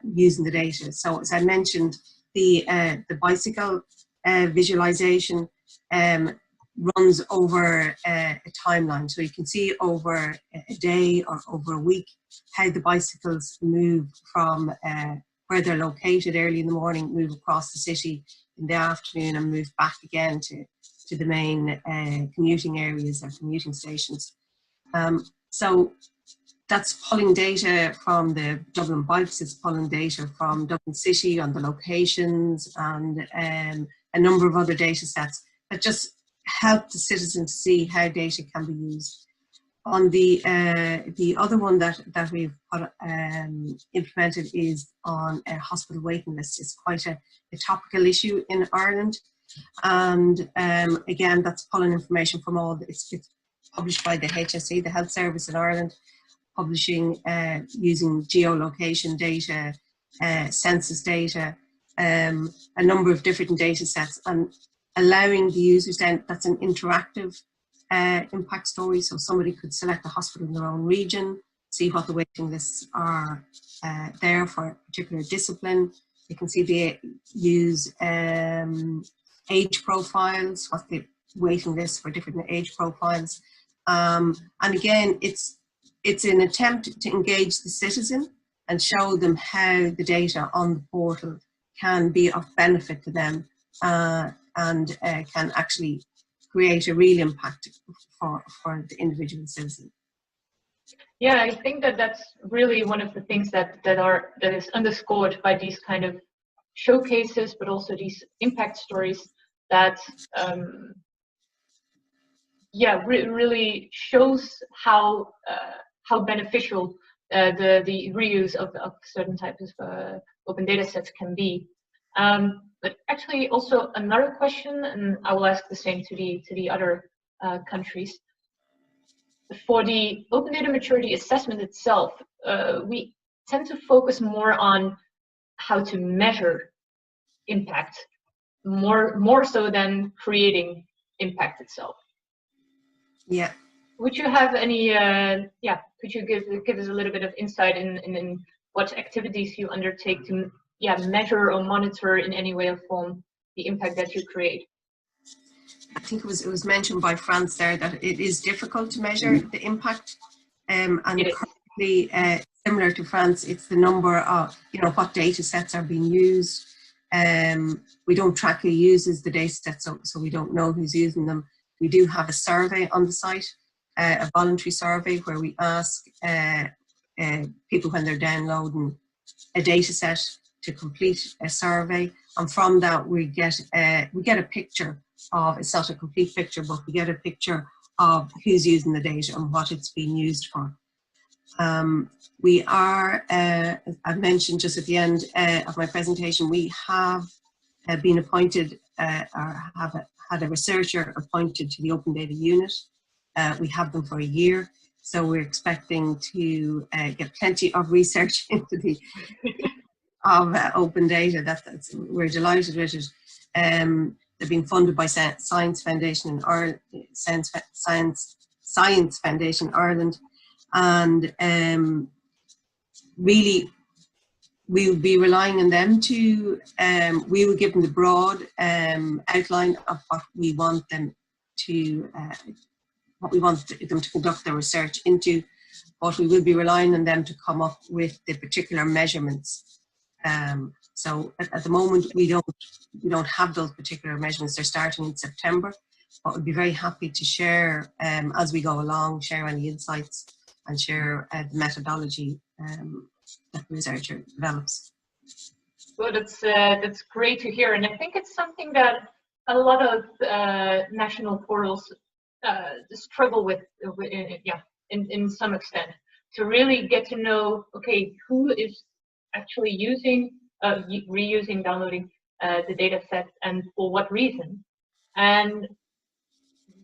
using the data. So as I mentioned, the bicycle visualization runs over a timeline. So you can see over a day or over a week how the bicycles move from where they're located early in the morning, move across the city in the afternoon, and move back again to the main commuting areas and commuting stations. So that's pulling data from the Dublin bikes, it's pulling data from Dublin City on the locations, and a number of other data sets that just help the citizens see how data can be used. On the other one that we've implemented is on a hospital waiting list. It's quite a topical issue in Ireland, and again, that's pulling information from all. It's published by the HSE, the Health Service in Ireland, publishing using geolocation data, census data, a number of different data sets, and allowing the users then, that's an interactive impact story. So somebody could select a hospital in their own region, see what the waiting lists are there for a particular discipline. You can see they use age profiles, what the waiting lists for different age profiles. And again, it's an attempt to engage the citizen and show them how the data on the portal can be of benefit to them and can actually create a real impact for the individual citizen. Yeah, I think that that's really one of the things that is underscored by these kind of showcases, but also these impact stories that really shows how beneficial the reuse of certain types of open data sets can be. But actually, also another question, and I will ask the same to the other countries. For the open data maturity assessment itself, we tend to focus more on how to measure impact, more so than creating impact itself. Yeah. Would you have any? Could you give us a little bit of insight in what activities you undertake to measure or monitor in any way or form the impact that you create? I think it was mentioned by France there that it is difficult to measure the impact, and currently, similar to France, it's the number of what data sets are being used. We don't track who uses the data sets, so we don't know who's using them. We do have a survey on the site, a voluntary survey where we ask people when they're downloading a data set to complete a survey, and from that we get a picture of, it's not a complete picture, but we get a picture of who's using the data and what it's being used for. We are, I mentioned just at the end of my presentation, we have been appointed or have had a researcher appointed to the Open Data Unit. We have them for a year, so we're expecting to get plenty of research into the open data. We're delighted with it. They're being funded by Science Foundation in Ireland, Science Foundation Ireland, and really we'll be relying on them to. We will give them the broad outline of what we want them to conduct their research into, but we will be relying on them to come up with the particular measurements. So at the moment we don't have those particular measurements. They're starting in September, but we'd be very happy to share as we go along, share any insights and share the methodology that the researcher develops. Well, that's great to hear, and I think it's something that a lot of national portals struggle with, in some extent, to really get to know, okay, who is actually using, reusing, downloading the data set, and for what reason. And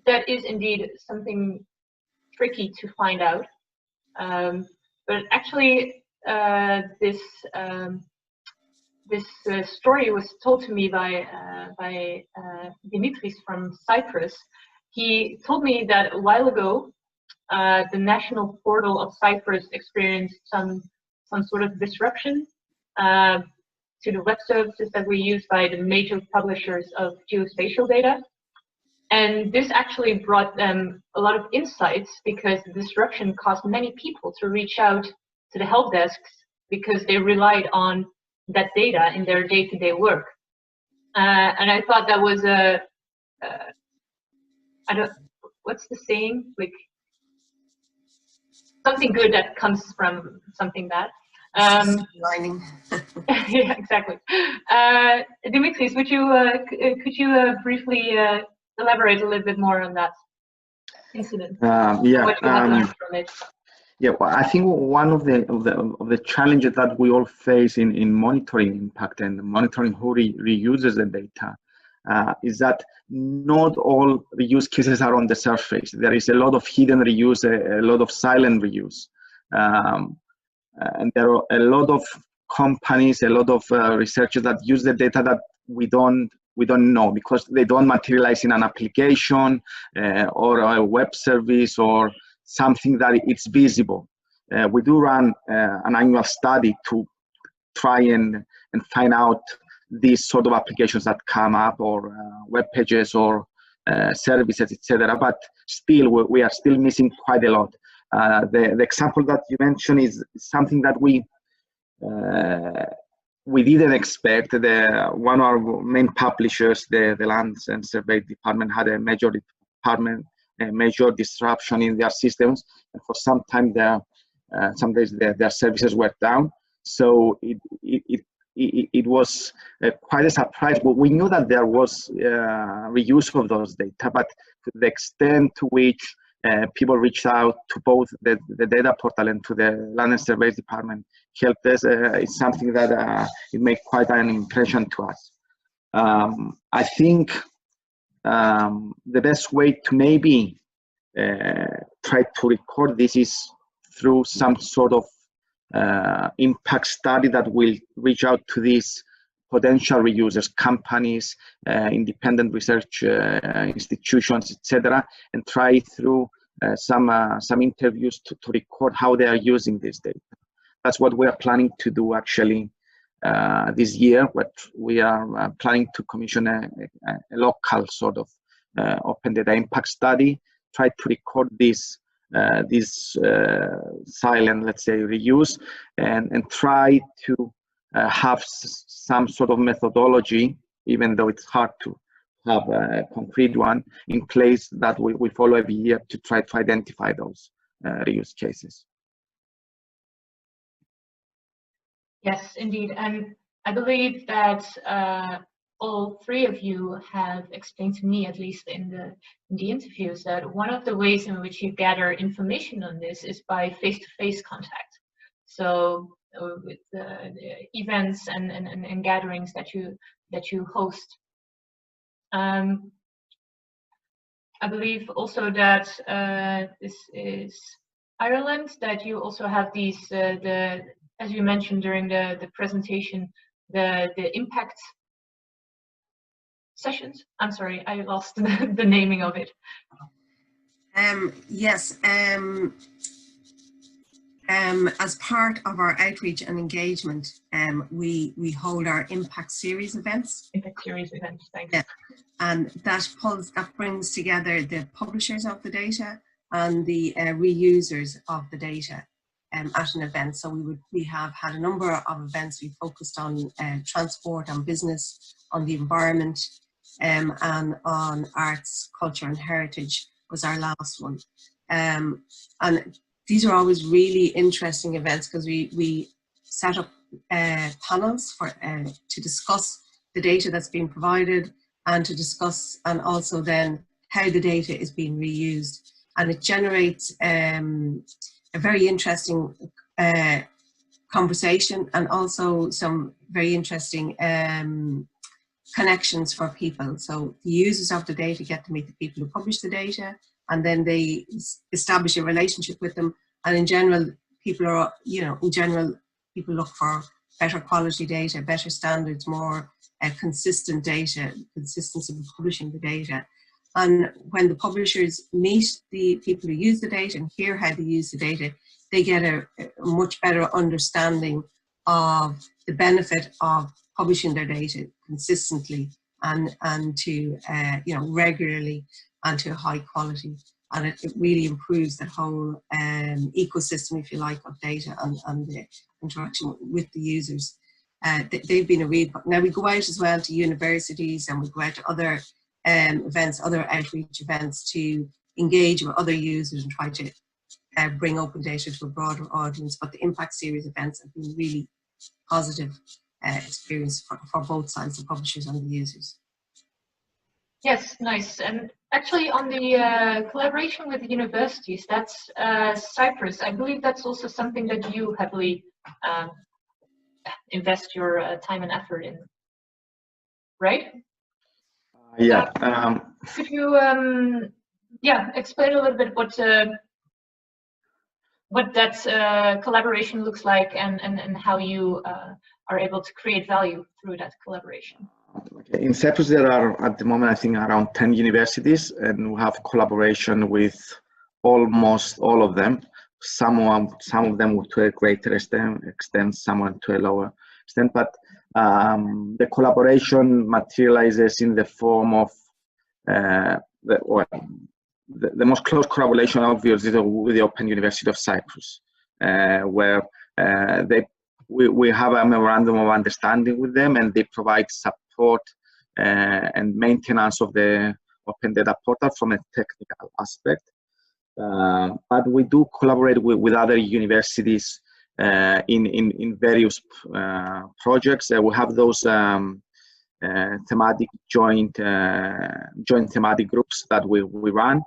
that is indeed something tricky to find out. But actually, this story was told to me by Dimitris from Cyprus. He told me that a while ago, the national portal of Cyprus experienced some sort of disruption to the web services that were used by the major publishers of geospatial data. And this actually brought them a lot of insights, because the disruption caused many people to reach out to the help desks because they relied on that data in their day-to-day work. And I thought that was what's the saying? Like, something good that comes from something bad. Lining. Yeah, exactly. Dimitris, could you briefly elaborate a little bit more on that incident? What you have learned from it? Yeah, well, I think one of the challenges that we all face in monitoring impact and monitoring who reuses the data is that not all reuse cases are on the surface. There is a lot of hidden reuse, a lot of silent reuse, and there are a lot of companies, a lot of researchers that use the data that we don't know, because they don't materialize in an application or a web service or something that it's visible. We do run an annual study to try and find out these sort of applications that come up, or web pages or services, etc. But still, we are still missing quite a lot. The example that you mentioned is something that we didn't expect. One of our main publishers, the Lands and Survey Department, had a major disruption in their systems, and for some time some days their services were down. So it was quite a surprise, but we knew that there was reuse of those data, but to the extent to which people reached out to both the data portal and to the Land and Surveys Department help desk, it's something that it made quite an impression to us. I think the best way to maybe try to record this is through some sort of impact study that will reach out to these potential reusers, companies, independent research institutions, etc., and try through some interviews to record how they are using this data. That's what we are planning to do actually this year. What we are planning to commission a local sort of open data impact study, try to record this silent, let's say, reuse, and try to have some sort of methodology, even though it's hard to have a concrete one in place that we follow every year to try to identify those reuse cases. Yes, indeed. And I believe that all three of you have explained to me, at least in the interviews, that one of the ways in which you gather information on this is by face-to-face contact. So with the events and gatherings that you host. I believe also that this is Ireland, that you also have these as you mentioned during the presentation, the impact sessions. I'm sorry, I lost the naming of it. Yes. As part of our outreach and engagement, we hold our impact series events. Impact series events, thanks. Yeah. And that brings together the publishers of the data and the reusers of the data at an event. So we have had a number of events. We focused on transport, on business, on the environment, and on arts, culture and heritage was our last one. And these are always really interesting events because we set up panels to discuss the data that's being provided and to discuss and also then how the data is being reused. And it generates a very interesting conversation and also some very interesting connections for people. So the users of the data get to meet the people who publish the data, and then they establish a relationship with them. And in general, people look for better quality data, better standards, more consistent data, consistency of publishing the data. And when the publishers meet the people who use the data and hear how they use the data, they get a much better understanding of the benefit of publishing their data consistently and to regularly and to high quality. And it really improves the whole ecosystem, if you like, of data and the interaction with the users. They've been a real. Now we go out as well to universities and we go out to other events, other outreach events to engage with other users and try to bring open data to a broader audience. But the impact series events have been really positive experience for both sides, the publishers and the users. Yes, nice. And actually on the collaboration with universities, that's Cyprus. I believe that's also something that you heavily invest your time and effort in, right? Yeah. Could you explain a little bit what that collaboration looks like and how you are able to create value through that collaboration? Okay. In Cyprus, there are at the moment, I think, around 10 universities, and we have collaboration with almost all of them. Some of them to a greater extent, some to a lower extent, but the collaboration materializes in the form of the most close collaboration, obviously, with the Open University of Cyprus, where we have a memorandum of understanding with them, and they provide support and maintenance of the open data portal from a technical aspect. But we do collaborate with other universities in various projects. We have those thematic joint thematic groups that we run.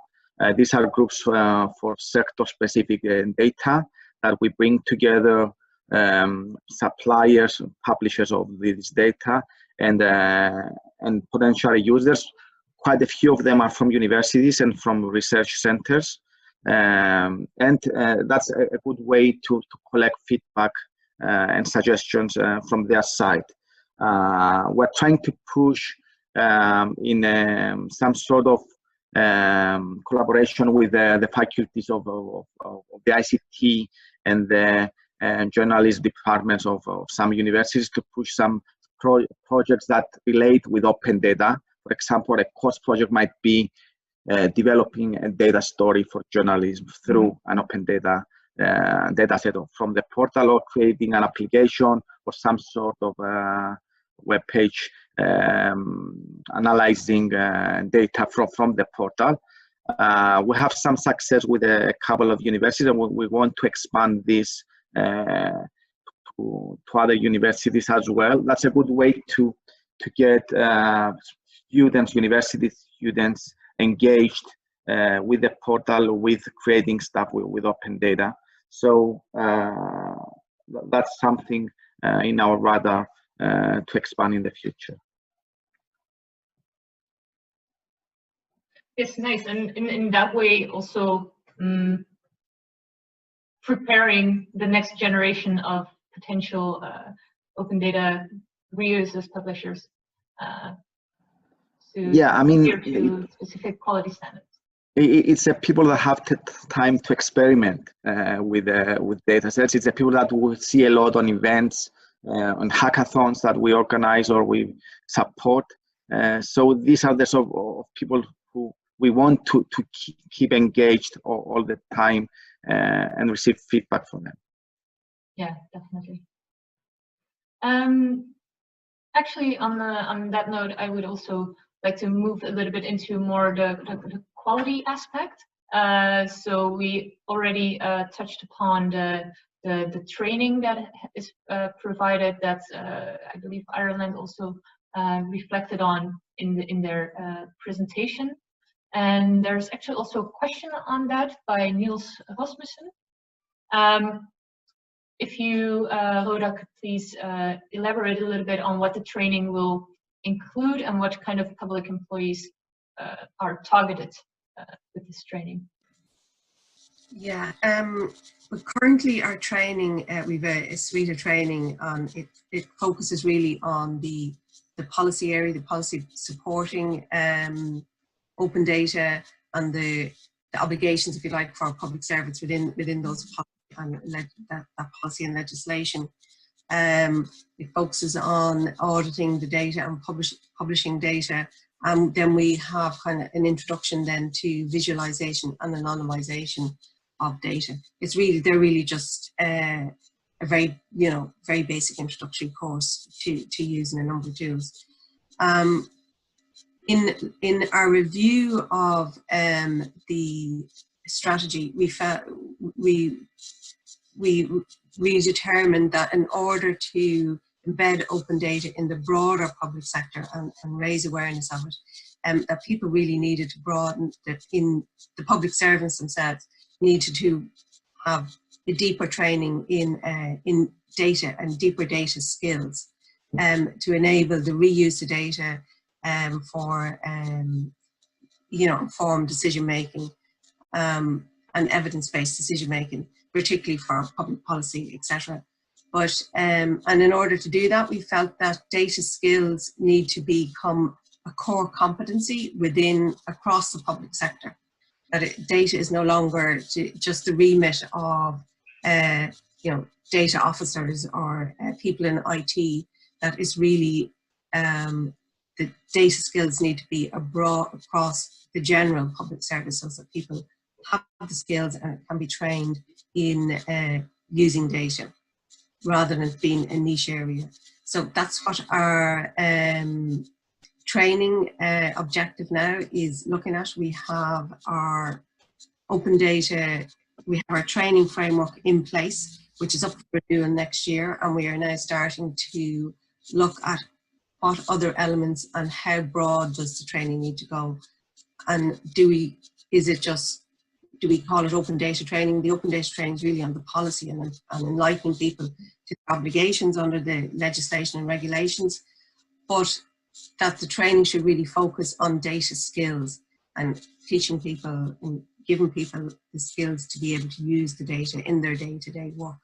These are groups for sector-specific data that we bring together suppliers, publishers of this data, and potential users. Quite a few of them are from universities and from research centers, and that's a good way to collect feedback and suggestions from their side. We're trying to push in some sort of collaboration with the faculties of the ICT and the journalism departments of some universities to push some projects that relate with open data. For example, a course project might be developing a data story for journalism through an open data set from the portal, or creating an application or some sort of web page analyzing data from the portal. We have some success with a couple of universities, and we want to expand this to other universities as well. That's a good way to get university students engaged with the portal, with creating stuff with open data. So that's something in our radar to expand in the future. It's nice, and in that way also preparing the next generation of potential open data reusers, publishers. Yeah, I mean, to specific quality standards. It's people that have time to experiment with data sets. It's the people that we see a lot on events, on hackathons that we organize or we support. So these are the sort of people who we want to keep engaged all the time and receive feedback from them. Yeah, definitely. Actually, on that note, I would also like to move a little bit into more the quality aspect. So we already touched upon the training that is provided. That's I believe Ireland also reflected on in their presentation. And there's actually also a question on that by Niels Rasmussen. If you, Rhoda, could please elaborate a little bit on what the training will include and what kind of public employees are targeted with this training. Yeah, but currently our training, we've a suite of training on it focuses really on the policy area, the policy supporting open data and the obligations, if you like, for public servants within those that policy and legislation. It focuses on auditing the data and publishing data, and then we have kind of an introduction then to visualization and anonymization of data. They're really just a very very basic introductory course to using a number of tools. In our review of the strategy, we determined that in order to embed open data in the broader public sector and raise awareness of it, that people really needed to broaden that in the public servants themselves needed to have a deeper training in data and deeper data skills to enable the reuse of data for informed decision making and evidence-based decision making, particularly for public policy, etc. But and in order to do that, we felt that data skills need to become a core competency across the public sector. That data is no longer just the remit of data officers or people in IT. That is really the data skills need to be across the general public service, so that people have the skills and can be trained in using data rather than being a niche area. So that's what our training objective now is looking at. We have our open data, we have our training framework in place, which is up for renewal next year, and we are now starting to look at what other elements and how broad does the training need to go, and do we call it open data training? The open data training is really on the policy and enlightening people to the obligations under the legislation and regulations, but that the training should really focus on data skills and teaching people and giving people the skills to be able to use the data in their day-to-day work,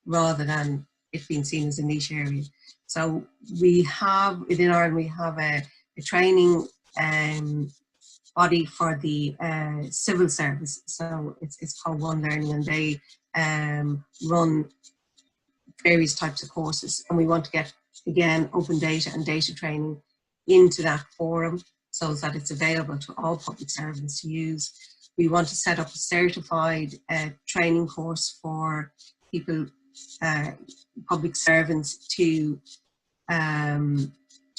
rather than it being seen as a niche area. So we have, within Ireland, we have a training body for the civil service. So it's called One Learning, and they run various types of courses. And we want to get, again, open data and data training into that forum so that it's available to all public servants to use. We want to set up a certified training course for people, public servants, to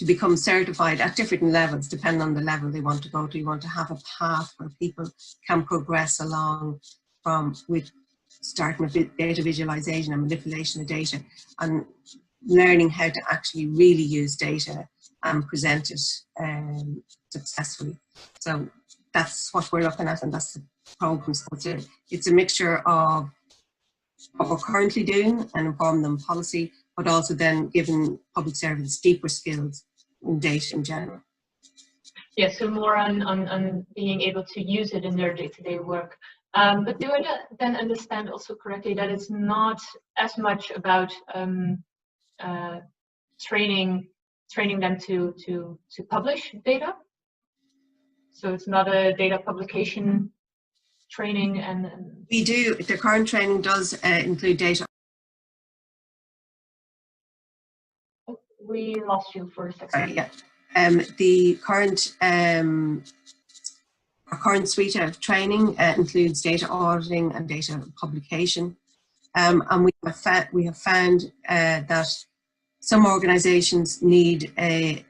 become certified at different levels, depending on the level they want to go to. You want to have a path where people can progress along with starting with data visualization and manipulation of data, and learning how to actually really use data and present it successfully. So that's what we're looking at, and that's the program. So it's a mixture of what we're currently doing and inform them policy, but also then giving public servants deeper skills in data in general. Yeah, so more on being able to use it in their day-to-day work. But do I then understand also correctly that it's not as much about training them to publish data? So it's not a data publication training, and we do. The current training does include data. Oh, we lost you for a second. Yeah. The current our current suite of training includes data auditing and data publication, and we have found that some organisations need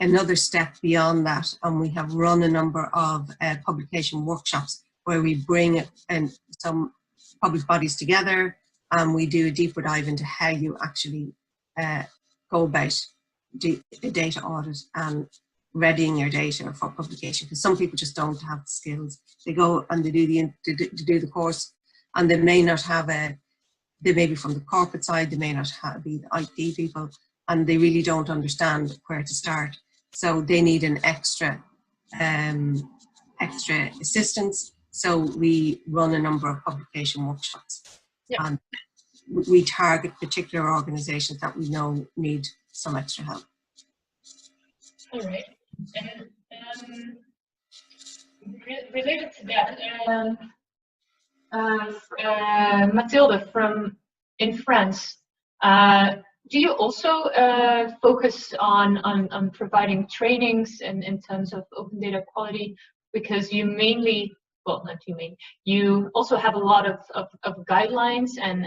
another step beyond that, and we have run a number of publication workshops where we bring some public bodies together, and we do a deeper dive into how you actually go about a data audit and readying your data for publication, because some people just don't have the skills. They go and they do the course, and they may not have they may be from the corporate side, they may not be the IT people, and they really don't understand where to start. So they need an extra assistance. So we run a number of publication workshops. Yeah. And we target particular organisations that we know need some extra help. All right. And related to that, Mathilde in France, do you also focus on providing trainings in terms of open data quality? Because you mainly, well, not you mainly, you also have a lot of guidelines and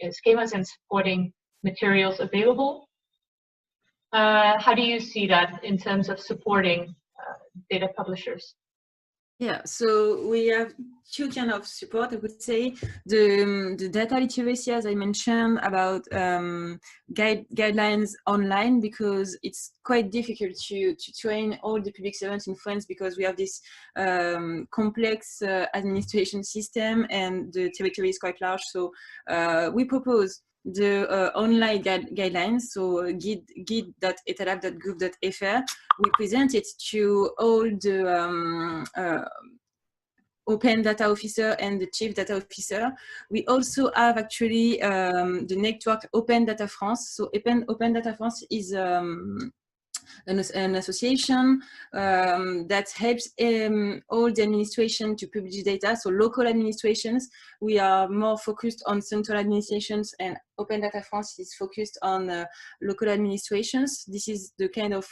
schemas and supporting materials available. How do you see that in terms of supporting data publishers? Yeah, so we have two kinds of support, I would say. The data literacy, as I mentioned, about guidelines online, because it's quite difficult to train all the public servants in France, because we have this complex administration system and the territory is quite large. So we propose the online guidelines, so guide.etalab.gov.fr. We present it to all the open data officer and the chief data officer. We also have actually the network Open Data France. So Open Data France is an association that helps all the administration to publish data. So local administrations, we are more focused on central administrations, and Open Data France is focused on local administrations. This is the kind of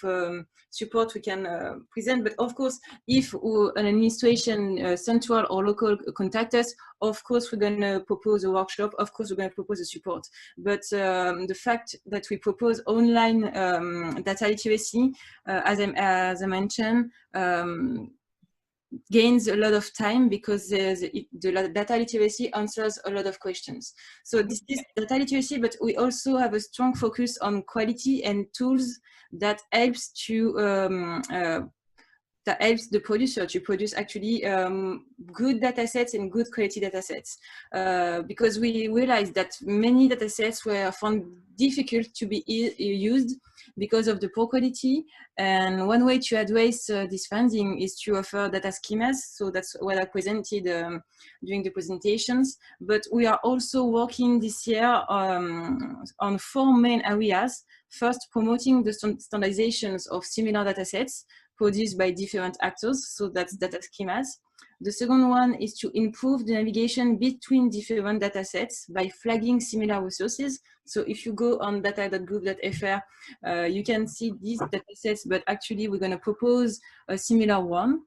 support we can present. But of course, if an administration, central or local, contact us, of course, we're going to propose a workshop. Of course, we're going to propose a support. But the fact that we propose online data literacy, as I mentioned, gains a lot of time because the data literacy answers a lot of questions. So this is data literacy, but we also have a strong focus on quality and tools that helps to that helps the producer to produce actually good data sets and good quality data sets. Because we realized that many data sets were found difficult to be used because of the poor quality. And one way to address this finding is to offer data schemas. So that's what I presented during the presentations. But we are also working this year on 4 main areas. First, promoting the standardizations of similar data sets produced by different actors, so that's data schemas. The second one is to improve the navigation between different data sets by flagging similar resources. So if you go on data.gov.fr, you can see these data sets, but actually we're going to propose a similar one.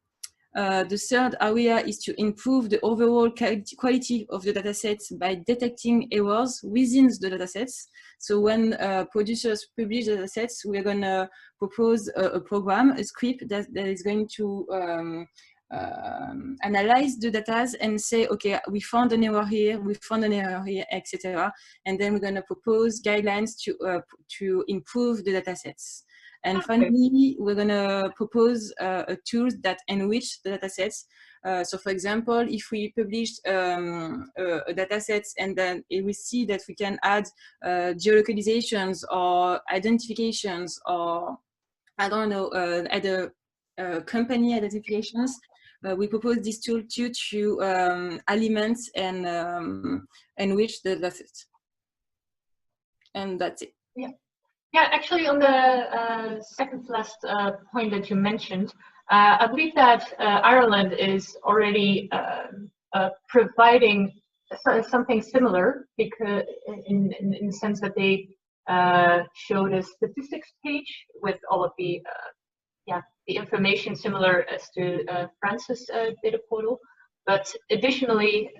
The third area is to improve the overall quality of the datasets by detecting errors within the datasets. So when producers publish datasets, we're going to propose a program, a script that is going to analyze the data and say, okay, we found an error here, we found an error here, etc. And then we're going to propose guidelines to improve the datasets. And finally, we're going to propose a tool that enrich the datasets. So for example, if we published a dataset and then we see that we can add geolocalizations or identifications or, I don't know, other company identifications, we propose this tool to element and enrich the dataset. And that's it. Yeah. Yeah, actually, on the second to last point that you mentioned, I believe that Ireland is already providing something similar, because in the sense that they showed a statistics page with all of the information similar as to France's data portal, but additionally,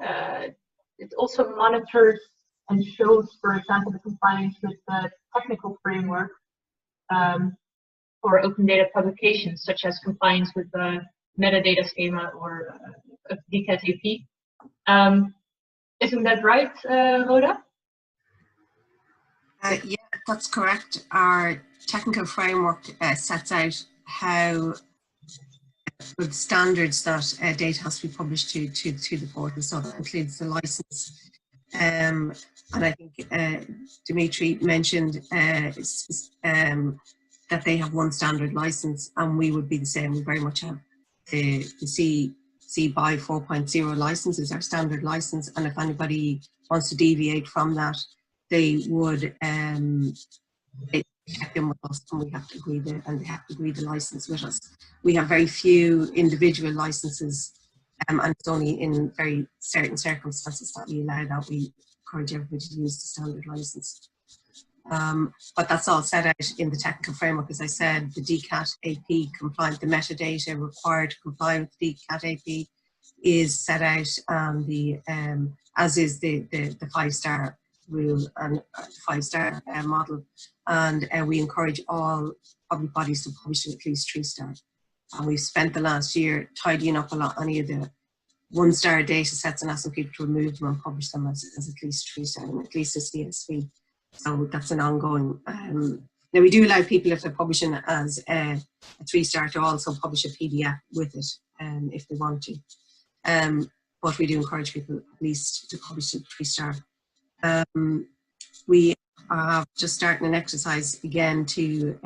it also monitors and shows, for example, the compliance with the technical framework for open data publications, such as compliance with the metadata schema or data.gov.cy. Isn't that right, Rhoda? Yeah, that's correct. Our technical framework sets out how the standards that data has to be published to the portal. So that includes the license. And I think Dimitri mentioned that they have one standard license, and we would be the same. We very much have the C by 4.0 license is our standard license, and if anybody wants to deviate from that, they would check in with us, and we have to agree and they have to agree the license with us. We have very few individual licenses, and it's only in very certain circumstances that we allow that. We encourage everybody to use the standard license. But that's all set out in the technical framework. As I said, the DCAT AP compliant, the metadata required to comply with the DCAT AP is set out, and as is the 5-star rule and 5-star model. And we encourage all public bodies to publish at least 3-star. And we've spent the last year tidying up a lot any of the 1-star data sets and asking people to remove them and publish them as at least 3-star and at least a CSV. So that's an ongoing. Now we do allow people, if they're publishing as a 3-star, to also publish a PDF with it if they want to. But we do encourage people at least to publish a 3-star. We are just starting an exercise again to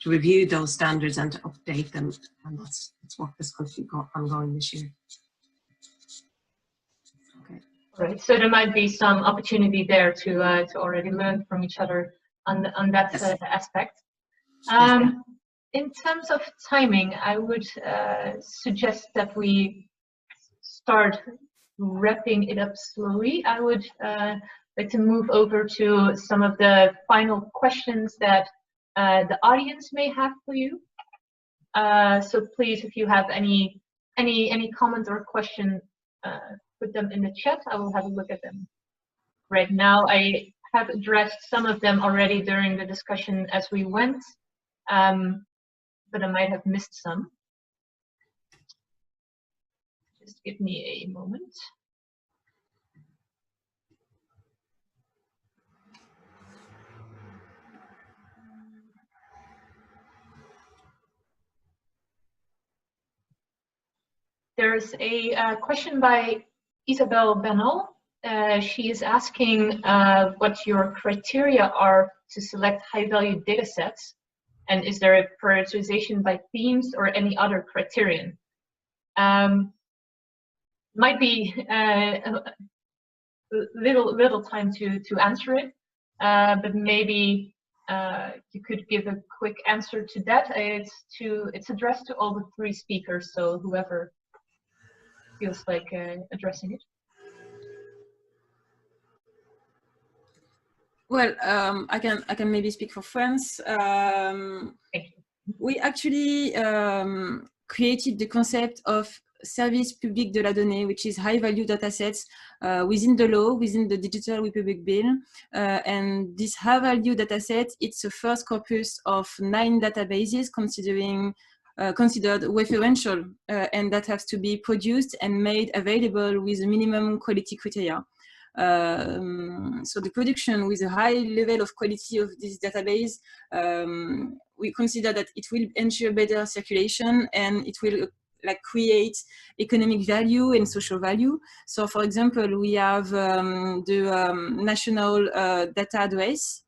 review those standards and to update them, and that's work that's going to be ongoing this year. Okay. Right. So there might be some opportunity there to already learn from each other on that Yes. aspect. In terms of timing, I would suggest that we start wrapping it up slowly. I would like to move over to some of the final questions that the audience may have for you. So please, if you have any comment or question, put them in the chat. I will have a look at them right now. I have addressed some of them already during the discussion as we went, but I might have missed some. Just give me a moment. There's a question by Isabel Benel. She is asking what your criteria are to select high-value data sets, and is there a prioritization by themes or any other criterion? Might be little time to answer it, but maybe you could give a quick answer to that. It's addressed to all the three speakers, so whoever feels like addressing it. Well, I can maybe speak for France. We actually created the concept of service public de la donnée, which is high-value datasets within the law, within the Digital Republic Bill. And this high-value dataset, it's the first corpus of 9 databases considered referential and that has to be produced and made available with a minimum quality criteria. So the production with a high level of quality of this database, we consider that it will ensure better circulation and it will create economic value and social value. So for example, we have the national database,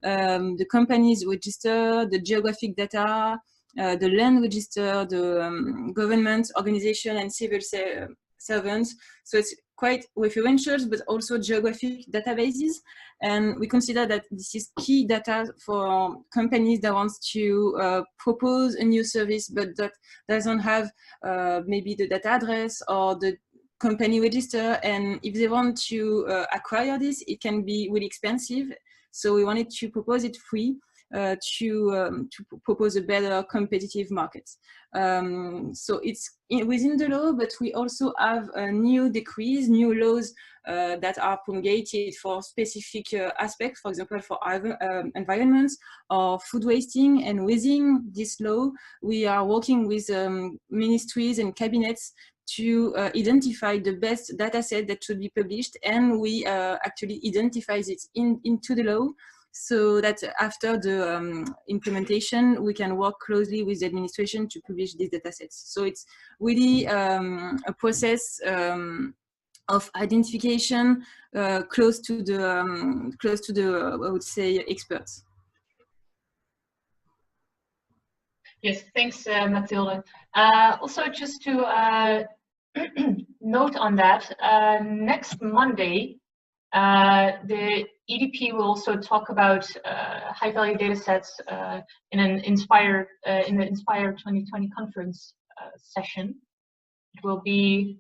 the companies register, the geographic data, the land register, the government, organization, and civil servants. So it's quite referential, but also geographic databases. And we consider that this is key data for companies that want to propose a new service, but that doesn't have maybe the data address or the company register. And if they want to acquire this, it can be really expensive. So we wanted to propose it free to propose a better competitive market. So it's within the law, but we also have new decrees, new laws that are promulgated for specific aspects, for example, for environments or food wasting. And within this law, we are working with ministries and cabinets to identify the best data set that should be published, and we actually identifies it into the law, so that after the implementation, we can work closely with the administration to publish these datasets. So it's really a process of identification close to the I would say experts. Yes, thanks, Mathilde. Also, just to note on that, next Monday, the EDP will also talk about high-value data sets in the Inspire 2020 conference session. It will be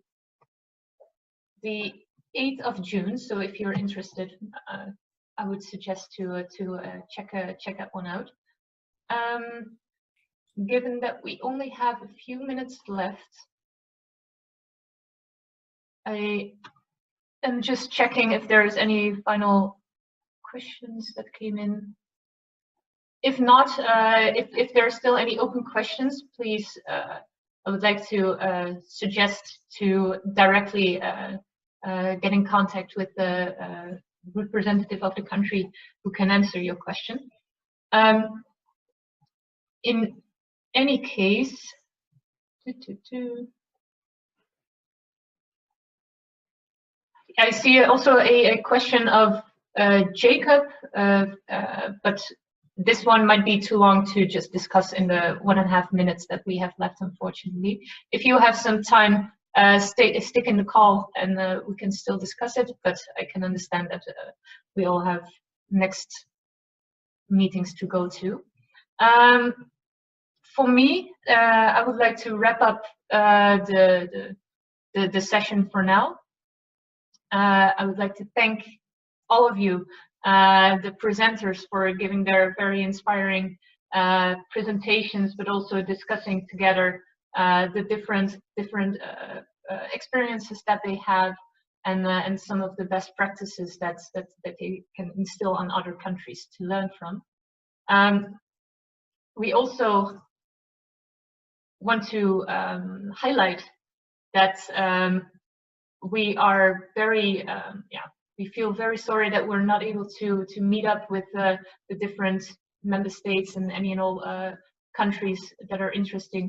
the 8th of June, so if you're interested, I would suggest to check that one out. Given that we only have a few minutes left, I am just checking if there's any final questions that came in. If not, if there are still any open questions, please, I would like to suggest to directly get in contact with the representative of the country who can answer your question. In any case, I see also a question of Jacob, but this one might be too long to just discuss in the 1.5 minutes that we have left, unfortunately. If you have some time, stick in the call and we can still discuss it, but I can understand that we all have next meetings to go to. For me, I would like to wrap up the session for now. I would like to thank all of you, the presenters, for giving their very inspiring presentations, but also discussing together the different experiences that they have, and some of the best practices that they can instill on other countries to learn from. We also want to highlight that we are very, we feel very sorry that we're not able to meet up with the different member states and any and all countries that are interested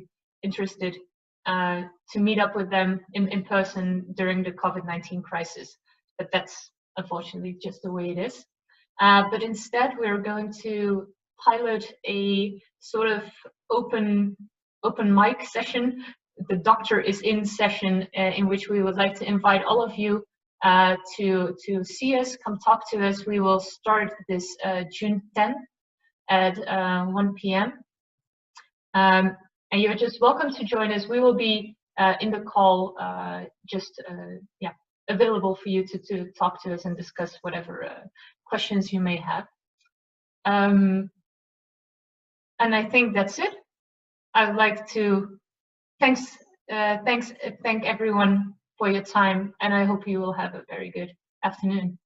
to meet up with them in person during the COVID-19 crisis. But that's unfortunately just the way it is. But instead, we're going to pilot a sort of open mic session. The Doctor is in session, in which we would like to invite all of you to see us, come talk to us. We will start this June 10th at 1 p.m. And you're just welcome to join us. We will be in the call, available for you to talk to us and discuss whatever questions you may have. And I think that's it. I'd like to thank everyone for your time, and I hope you will have a very good afternoon.